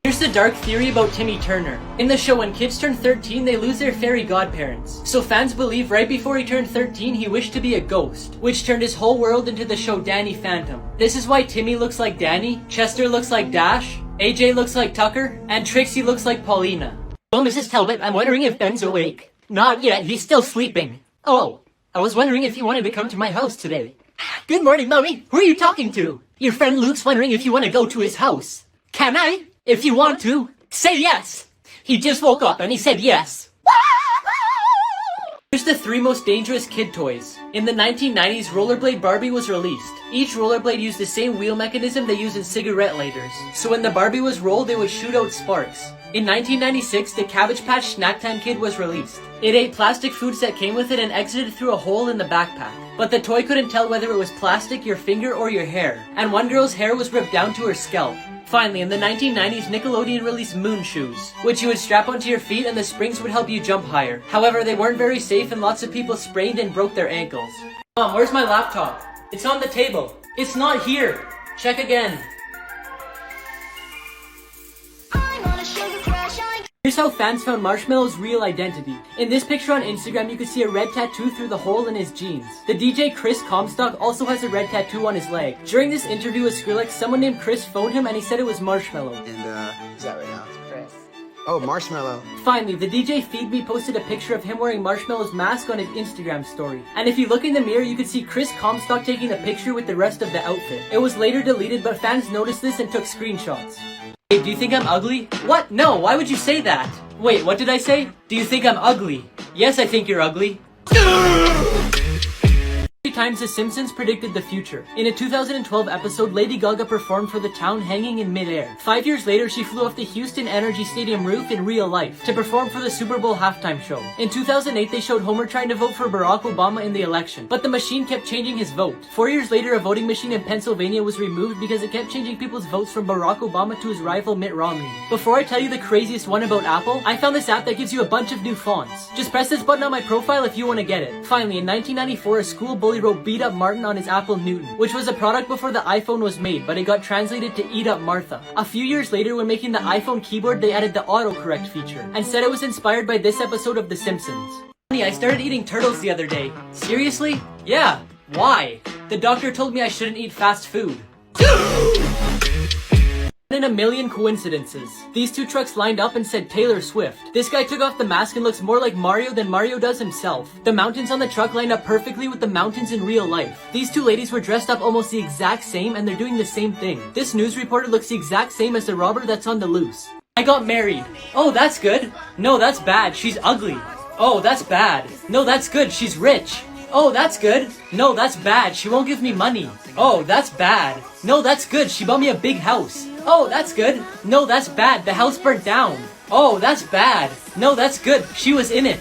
Speaker 1: Here's the dark theory about Timmy Turner. In the show, when kids turn 13, they lose their fairy godparents. So fans believe right before he turned 13, he wished to be a ghost, which turned his whole world into the show Danny Phantom. This is why Timmy looks like Danny, Chester looks like Dash, AJ looks like Tucker, and Trixie looks like Paulina.
Speaker 5: Well, Mrs. Talbot, I'm wondering if Ben's awake. Not yet, he's still sleeping. Oh, I was wondering if you wanted to come to my house today. Good morning, Mommy. Who are you talking to? Your friend Luke's wondering if you want to go to his house. Can I? If you want to, say yes. He just woke up and he said yes. Here's
Speaker 1: the 3 most dangerous kid toys. In the 1990s, Rollerblade Barbie was released. Each rollerblade used the same wheel mechanism they use in cigarette lighters. So when the Barbie was rolled, it would shoot out sparks. In 1996, the Cabbage Patch Snack Time Kid was released. It ate plastic foods that came with it and exited through a hole in the backpack. But the toy couldn't tell whether it was plastic, your finger, or your hair. And one girl's hair was ripped down to her scalp. Finally, in the 1990s, Nickelodeon released Moon Shoes, which you would strap onto your feet and the springs would help you jump higher. However, they weren't very safe and lots of people sprained and broke their ankles. Mom, where's my laptop? It's on the table. It's not here. Check again.
Speaker 3: I'm on a sugar crash.
Speaker 1: Here's how fans found Marshmallow's real identity. In this picture on Instagram, you can see a red tattoo through the hole in his jeans. The DJ Chris Comstock also has a red tattoo on his leg. During this interview with Skrillex, someone named Chris phoned him and he said it was Marshmallow.
Speaker 11: And, is that right now? It's Chris. Oh, Marshmallow.
Speaker 1: Finally, the DJ Feed Me posted a picture of him wearing Marshmallow's mask on his Instagram story. And if you look in the mirror, you could see Chris Comstock taking the picture with the rest of the outfit. It was later deleted, but fans noticed this and took screenshots. Hey, do you think I'm ugly? What? No, why would you say that? Wait, what did I say? Do you think I'm ugly? Yes, I think you're ugly. 3 times The Simpsons predicted the future. In a 2012 episode, Lady Gaga performed for the town hanging in midair. 5 years later, she flew off the Houston Energy Stadium roof in real life to perform for the Super Bowl halftime show. In 2008, they showed Homer trying to vote for Barack Obama in the election, but the machine kept changing his vote. 4 years later, a voting machine in Pennsylvania was removed because it kept changing people's votes from Barack Obama to his rival Mitt Romney. Before I tell you the craziest one about Apple, I found this app that gives you a bunch of new fonts. Just press this button on my profile if you want to get it. Finally, in 1994, a school bully wrote "Beat Up Martin" on his Apple Newton, which was a product before the iPhone was made, but it got translated to "Eat Up Martha." A few years later, when making the iPhone keyboard, they added the autocorrect feature, and said it was inspired by this episode of The Simpsons. Honey, I started eating turtles the other day. Seriously? Yeah. Why? The doctor told me I shouldn't eat fast food. In a million coincidences. These 2 trucks lined up and said Taylor Swift. This guy took off the mask and looks more like Mario than Mario does himself. The mountains on the truck lined up perfectly with the mountains in real life. These 2 ladies were dressed up almost the exact same and they're doing the same thing. This news reporter looks the exact same as the robber that's on the loose. I got married. Oh, that's good. No, that's bad. She's ugly. Oh, that's bad. No, that's good. She's rich. Oh, that's good. No, that's bad. She won't give me money. Oh, that's bad. No, that's good. She bought me a big house. Oh, that's good. No, that's bad. The house burnt down. Oh, that's bad. No, that's good. She was in it.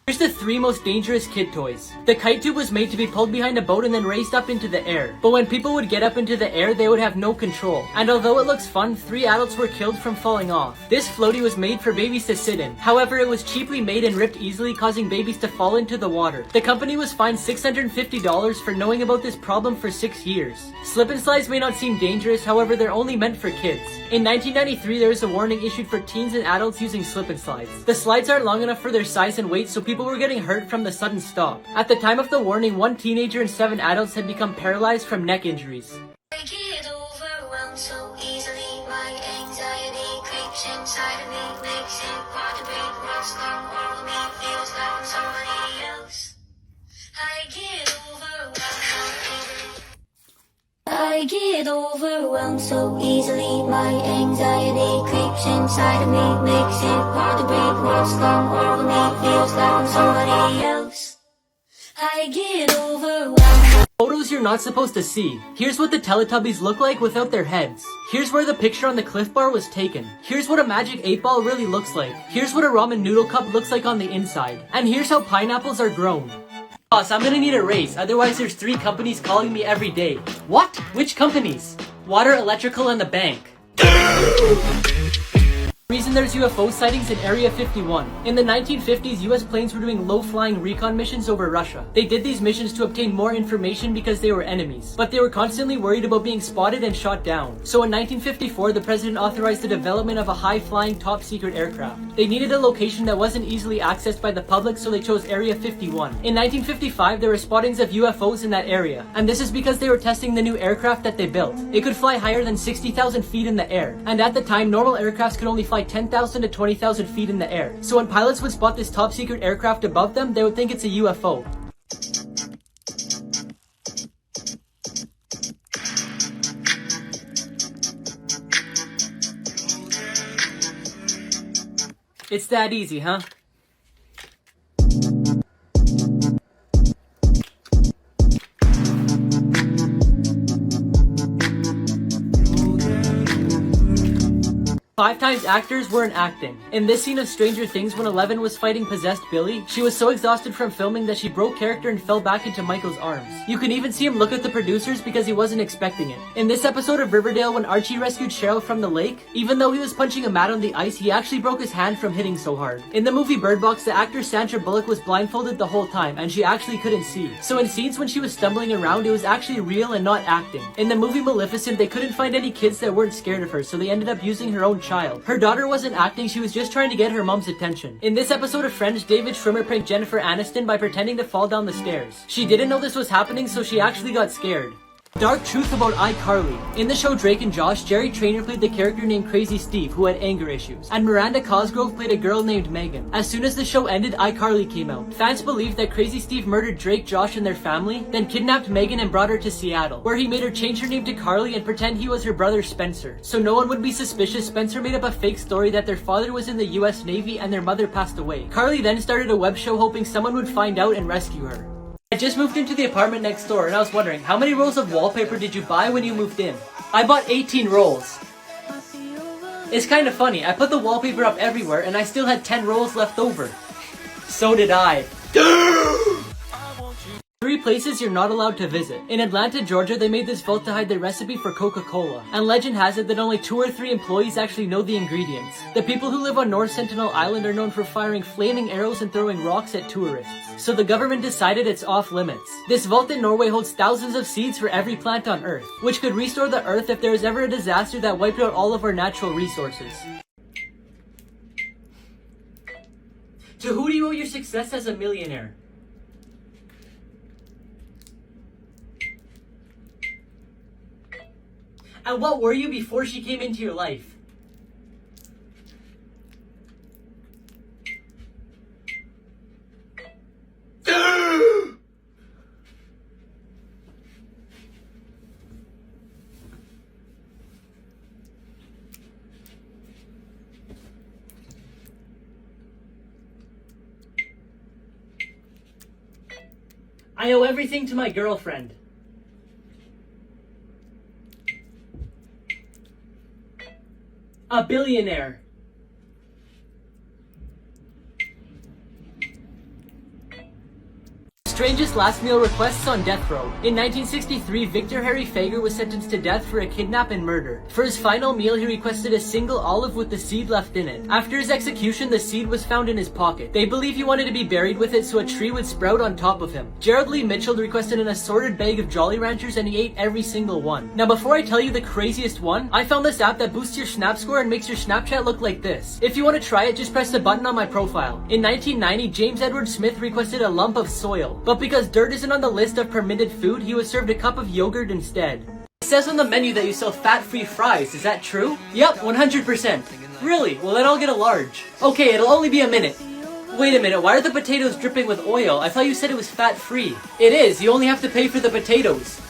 Speaker 1: Here's the 3 most dangerous kid toys. The kite tube was made to be pulled behind a boat and then raised up into the air. But when people would get up into the air, they would have no control. And although it looks fun, 3 adults were killed from falling off. This floaty was made for babies to sit in. However, it was cheaply made and ripped easily, causing babies to fall into the water. The company was fined $650 for knowing about this problem for 6 years. Slip and slides may not seem dangerous, however, they're only meant for kids. In 1993, there was a warning issued for teens and adults using slip and slides. The slides aren't long enough for their size and weight, so people were getting hurt from the sudden stop. At the time of the warning, 1 teenager and 7 adults had become paralyzed from neck injuries.
Speaker 3: I get overwhelmed so easily. My anxiety creeps inside of me, makes it hard to breathe. What's gone wrong with me? Feels like I'm somebody else. I get overwhelmed so easily. I get overwhelmed so easily. My anxiety creeps inside of me, makes it hard to breathe. What's gone wrong with me? Feels like I'm somebody else. I get overwhelmed.
Speaker 1: Photos you're not supposed to see. Here's what the Teletubbies look like without their heads. Here's where the picture on the Cliff Bar was taken. Here's what a magic 8-ball really looks like. Here's what a ramen noodle cup looks like on the inside. And here's how pineapples are grown. Boss, I'm gonna need a raise, otherwise there's 3 companies calling me every day. What? Which companies? Water, electrical, and the bank. Reason there's UFO sightings in Area 51. In the 1950s, US planes were doing low-flying recon missions over Russia. They did these missions to obtain more information because they were enemies, but they were constantly worried about being spotted and shot down. So in 1954, the president authorized the development of a high-flying top-secret aircraft. They needed a location that wasn't easily accessed by the public, so they chose Area 51. In 1955, there were spottings of UFOs in that area, and this is because they were testing the new aircraft that they built. It could fly higher than 60,000 feet in the air, and at the time, normal aircrafts could only fly 10,000 to 20,000 feet in the air. So when pilots would spot this top secret aircraft above them, they would think it's a UFO. It's that easy, huh? 5 times actors weren't acting. In this scene of Stranger Things when Eleven was fighting possessed Billy, she was so exhausted from filming that she broke character and fell back into Michael's arms. You can even see him look at the producers because he wasn't expecting it. In this episode of Riverdale when Archie rescued Cheryl from the lake, even though he was punching a mat on the ice, he actually broke his hand from hitting so hard. In the movie Bird Box, the actor Sandra Bullock was blindfolded the whole time and she actually couldn't see. So in scenes when she was stumbling around, it was actually real and not acting. In the movie Maleficent, they couldn't find any kids that weren't scared of her, so they ended up using her own child. Her daughter wasn't acting, she was just trying to get her mom's attention. In this episode of Friends, David Schwimmer pranked Jennifer Aniston by pretending to fall down the stairs. She didn't know this was happening, so she actually got scared. Dark truth about iCarly. In the show Drake and Josh, Jerry Traynor played the character named Crazy Steve who had anger issues, and Miranda Cosgrove played a girl named Megan. As soon as the show ended, iCarly came out. Fans believed that Crazy Steve murdered Drake, Josh, and their family, then kidnapped Megan and brought her to Seattle, where he made her change her name to Carly and pretend he was her brother Spencer. So no one would be suspicious, Spencer made up a fake story that their father was in the US Navy and their mother passed away. Carly then started a web show hoping someone would find out and rescue her. I just moved into the apartment next door and I was wondering, how many rolls of wallpaper did you buy when you moved in? I bought 18 rolls. It's kind of funny, I put the wallpaper up everywhere and I still had 10 rolls left over. So did I. 3 places you're not allowed to visit. In Atlanta, Georgia, they made this vault to hide the recipe for Coca-Cola. And legend has it that only 2 or 3 employees actually know the ingredients. The people who live on North Sentinel Island are known for firing flaming arrows and throwing rocks at tourists. So the government decided it's off limits. This vault in Norway holds thousands of seeds for every plant on Earth, which could restore the Earth if there is ever a disaster that wiped out all of our natural resources. To who do you owe your success as a millionaire? And what were you before she came into your life? I owe everything to my girlfriend. A billionaire. Strangest last meal requests on death row. In 1963, Victor Harry Fager was sentenced to death for a kidnap and murder. For his final meal, he requested a single olive with the seed left in it. After his execution, the seed was found in his pocket. They believe he wanted to be buried with it so a tree would sprout on top of him. Gerald Lee Mitchell requested an assorted bag of Jolly Ranchers and he ate every single one. Now before I tell you the craziest one, I found this app that boosts your Snap score and makes your Snapchat look like this. If you want to try it, just press the button on my profile. In 1990, James Edward Smith requested a lump of soil. But because dirt isn't on the list of permitted food, he was served a cup of yogurt instead. It says on the menu that you sell fat-free fries, is that true? Yep, 100%. Really? Well then I'll get a large. Okay, it'll only be a minute. Wait a minute, why are the potatoes dripping with oil? I thought you said it was fat-free. It is, you only have to pay for the potatoes.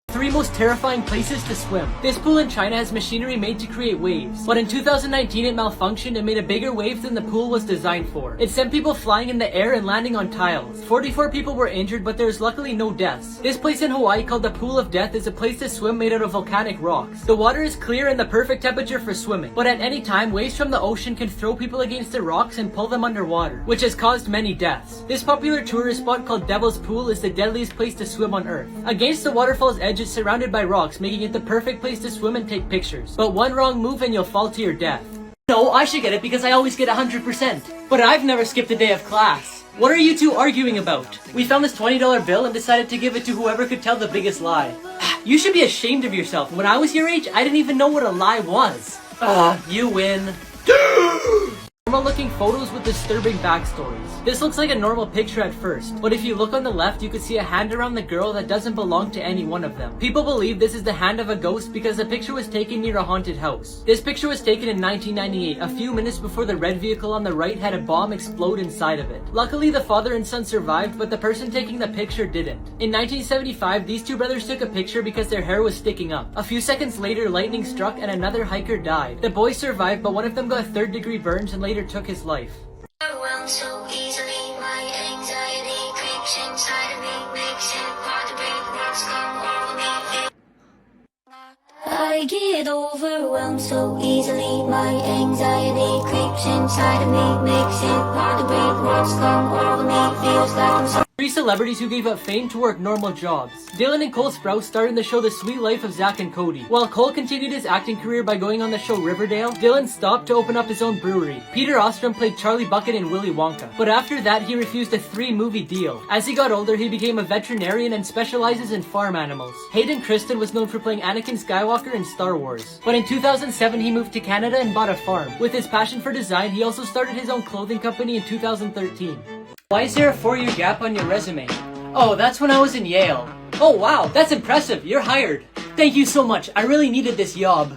Speaker 1: 3 most terrifying places to swim. This pool in China has machinery made to create waves, but in 2019 it malfunctioned and made a bigger wave than the pool was designed for. It sent people flying in the air and landing on tiles. 44 people were injured, but there's luckily no deaths. This place in Hawaii called the Pool of Death is a place to swim made out of volcanic rocks. The water is clear and the perfect temperature for swimming, but at any time waves from the ocean can throw people against the rocks and pull them underwater, which has caused many deaths. This popular tourist spot called Devil's Pool is the deadliest place to swim on Earth. Against the waterfall's edge, it's surrounded by rocks, making it the perfect place to swim and take pictures. But one wrong move and you'll fall to your death. No, I should get it because I always get 100%. But I've never skipped a day of class. What are you two arguing about? We found this $20 bill and decided to give it to whoever could tell the biggest lie. You should be ashamed of yourself. When I was your age, I didn't even know what a lie was. You win. normal looking photos with disturbing backstories. This looks like a normal picture at first, but if you look on the left, you can see a hand around the girl that doesn't belong to any one of them. People believe this is the hand of a ghost because the picture was taken near a haunted house. This picture was taken in 1998, a few minutes before the red vehicle on the right had a bomb explode inside of it. Luckily, the father and son survived, but the person taking the picture didn't. In 1975, these two brothers took a picture because their hair was sticking up. A few seconds later, lightning struck and another hiker died. The boys survived, but one of them got third-degree burns and later took his life.
Speaker 3: Overwhelmed so easily, my anxiety creeps inside of me, makes it hard to breathe, words come over me. I get overwhelmed so easily, my anxiety creeps inside of me, makes it hard to breathe, words come over me, feels like I'm so.
Speaker 1: Three celebrities who gave up fame to work normal jobs. Dylan and Cole Sprouse starred in the show The Sweet Life of Zack and Cody. While Cole continued his acting career by going on the show Riverdale, Dylan stopped to open up his own brewery. Peter Ostrom played Charlie Bucket in Willy Wonka, but after that he refused a 3-movie deal. As he got older, he became a veterinarian and specializes in farm animals. Hayden Christensen was known for playing Anakin Skywalker in Star Wars. But in 2007, he moved to Canada and bought a farm. With his passion for design, he also started his own clothing company in 2013. Why is there a 4-year gap on your resume? Oh, that's when I was in Yale. Oh wow, that's impressive. You're hired. Thank you so much. I really needed this job.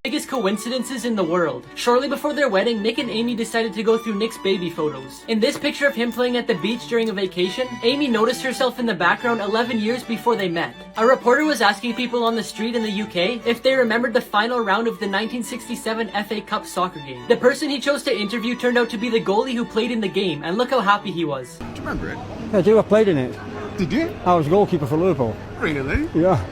Speaker 1: Biggest coincidences in the world. Shortly before their wedding, Nick and Amy decided to go through Nick's baby photos. In this picture of him playing at the beach during a vacation, Amy noticed herself in the background 11 years before they met. A reporter was asking people on the street in the UK if they remembered the final round of the 1967 FA Cup soccer game. The person he chose to interview turned out to be the goalie who played in the game, and look how happy he was.
Speaker 11: Do you remember it?
Speaker 12: Yeah, I do. I played in it.
Speaker 11: Did you?
Speaker 12: I was goalkeeper for Liverpool.
Speaker 11: Really?
Speaker 12: Yeah.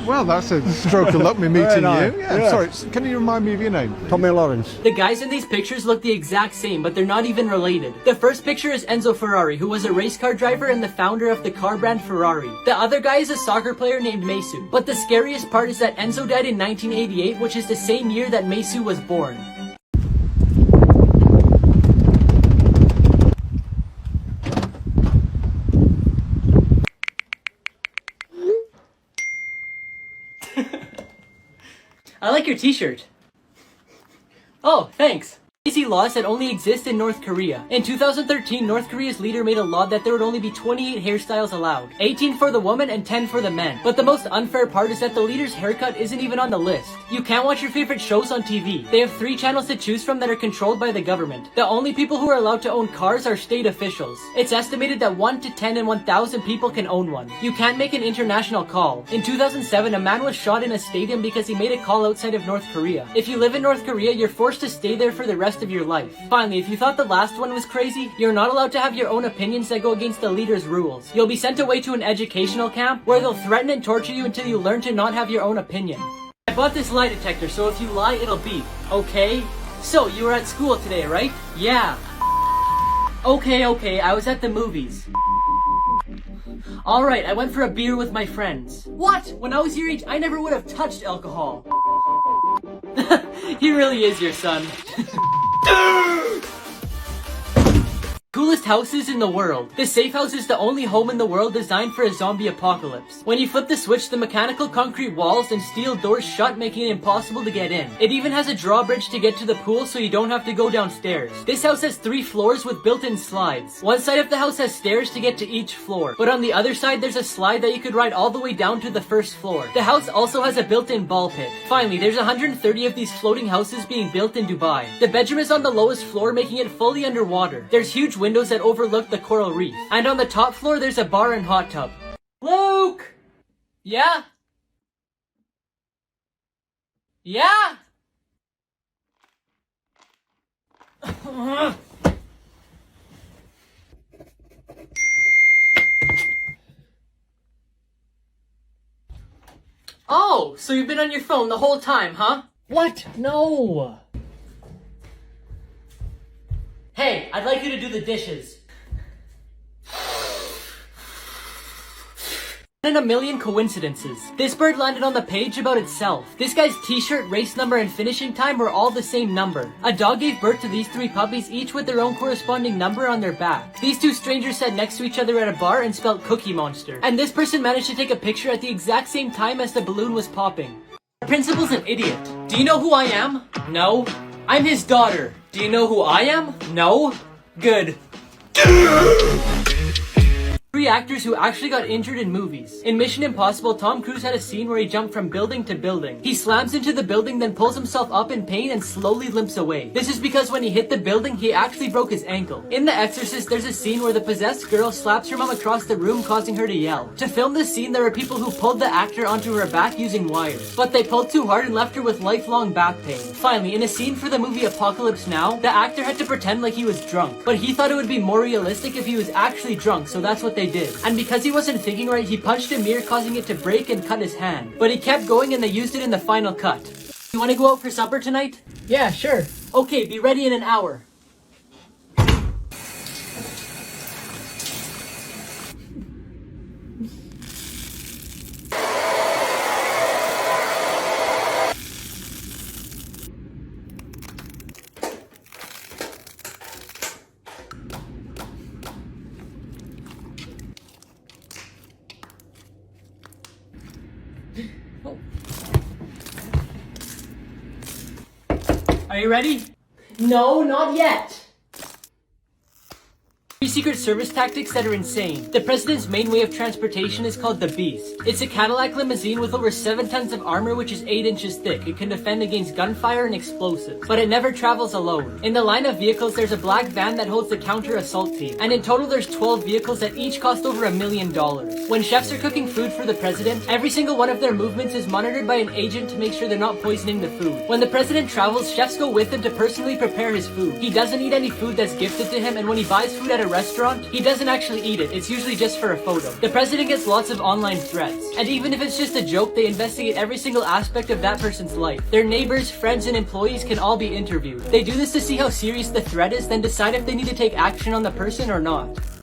Speaker 11: Well, that's a stroke of luck, me meeting
Speaker 12: nice.
Speaker 11: you.
Speaker 12: Yeah.
Speaker 11: Sorry, can you remind me of your name, please?
Speaker 12: Tommy Lawrence.
Speaker 1: The guys in these pictures look the exact same, but they're not even related. The first picture is Enzo Ferrari, who was a race car driver and the founder of the car brand Ferrari. The other guy is a soccer player named Mesu. But the scariest part is that Enzo died in 1988, which is the same year that Mesu was born. I like your t-shirt. Oh, thanks. Crazy laws that only exist in North Korea. In 2013, North Korea's leader made a law that there would only be 28 hairstyles allowed. 18 for the woman and 10 for the men. But the most unfair part is that the leader's haircut isn't even on the list. You can't watch your favorite shows on TV. They have 3 channels to choose from that are controlled by the government. The only people who are allowed to own cars are state officials. It's estimated that 1 to 10 in 1,000 people can own one. You can't make an international call. In 2007, a man was shot in a stadium because he made a call outside of North Korea. If you live in North Korea, you're forced to stay there for the rest of your life. Finally, if you thought the last one was crazy, you're not allowed to have your own opinions that go against the leader's rules. You'll be sent away to an educational camp where they'll threaten and torture you until you learn to not have your own opinion. I bought this lie detector, so if you lie, it'll beep. Okay? So, you were at school today, right? Yeah. Okay, I was at the movies. Alright, I went for a beer with my friends. What? When I was your age, I never would have touched alcohol. He really is your son. Coolest houses in the world. The safe house is the only home in the world designed for a zombie apocalypse. When you flip the switch, the mechanical concrete walls and steel doors shut, making it impossible to get in. It even has a drawbridge to get to the pool so you don't have to go downstairs. This house has 3 floors with built-in slides. One side of the house has stairs to get to each floor, but on the other side there's a slide that you could ride all the way down to the first floor. The house also has a built-in ball pit. Finally, there's 130 of these floating houses being built in Dubai. The bedroom is on the lowest floor, making it fully underwater. There's huge windows that overlook the coral reef. And on the top floor, there's a bar and hot tub. Luke! Yeah? Yeah? Oh, so you've been on your phone the whole time, huh? What? No. Hey, I'd like you to do the dishes. In a million coincidences. This bird landed on the page about itself. This guy's t-shirt, race number, and finishing time were all the same number. A dog gave birth to these 3 puppies, each with their own corresponding number on their back. These 2 strangers sat next to each other at a bar and spelled Cookie Monster. And this person managed to take a picture at the exact same time as the balloon was popping. Our principal's an idiot. Do you know who I am? No? I'm his daughter. Do you know who I am? No? Good. 3 actors who actually got injured in movies. In Mission Impossible, Tom Cruise had a scene where he jumped from building to building. He slams into the building, then pulls himself up in pain and slowly limps away. This is because when he hit the building, he actually broke his ankle. In The Exorcist, there's a scene where the possessed girl slaps her mom across the room, causing her to yell. To film this scene, there were people who pulled the actor onto her back using wires, but they pulled too hard and left her with lifelong back pain. Finally, in a scene for the movie Apocalypse Now, the actor had to pretend like he was drunk, but he thought it would be more realistic if he was actually drunk, so that's what they did. And because he wasn't thinking right, he punched a mirror, causing it to break and cut his hand. But he kept going and they used it in the final cut. You want to go out for supper tonight? Yeah, sure. Okay, be ready in an hour. Are you ready? No, not yet. 3 Secret Service tactics that are insane. The president's main way of transportation is called the Beast. It's a Cadillac limousine with over 7 tons of armor, which is 8 inches thick. It can defend against gunfire and explosives, but it never travels alone. In the line of vehicles, there's a black van that holds the counter-assault team, and in total there's 12 vehicles that each cost over $1 million. When chefs are cooking food for the president, every single one of their movements is monitored by an agent to make sure they're not poisoning the food. When the president travels, chefs go with him to personally prepare his food. He doesn't eat any food that's gifted to him, and when he buys food at a restaurant, he doesn't actually eat it. It's usually just for a photo. The president gets lots of online threats, and even if it's just a joke, they investigate every single aspect of that person's life. Their neighbors, friends, and employees can all be interviewed. They do this to see how serious the threat is, then decide if they need to take action on the person or not.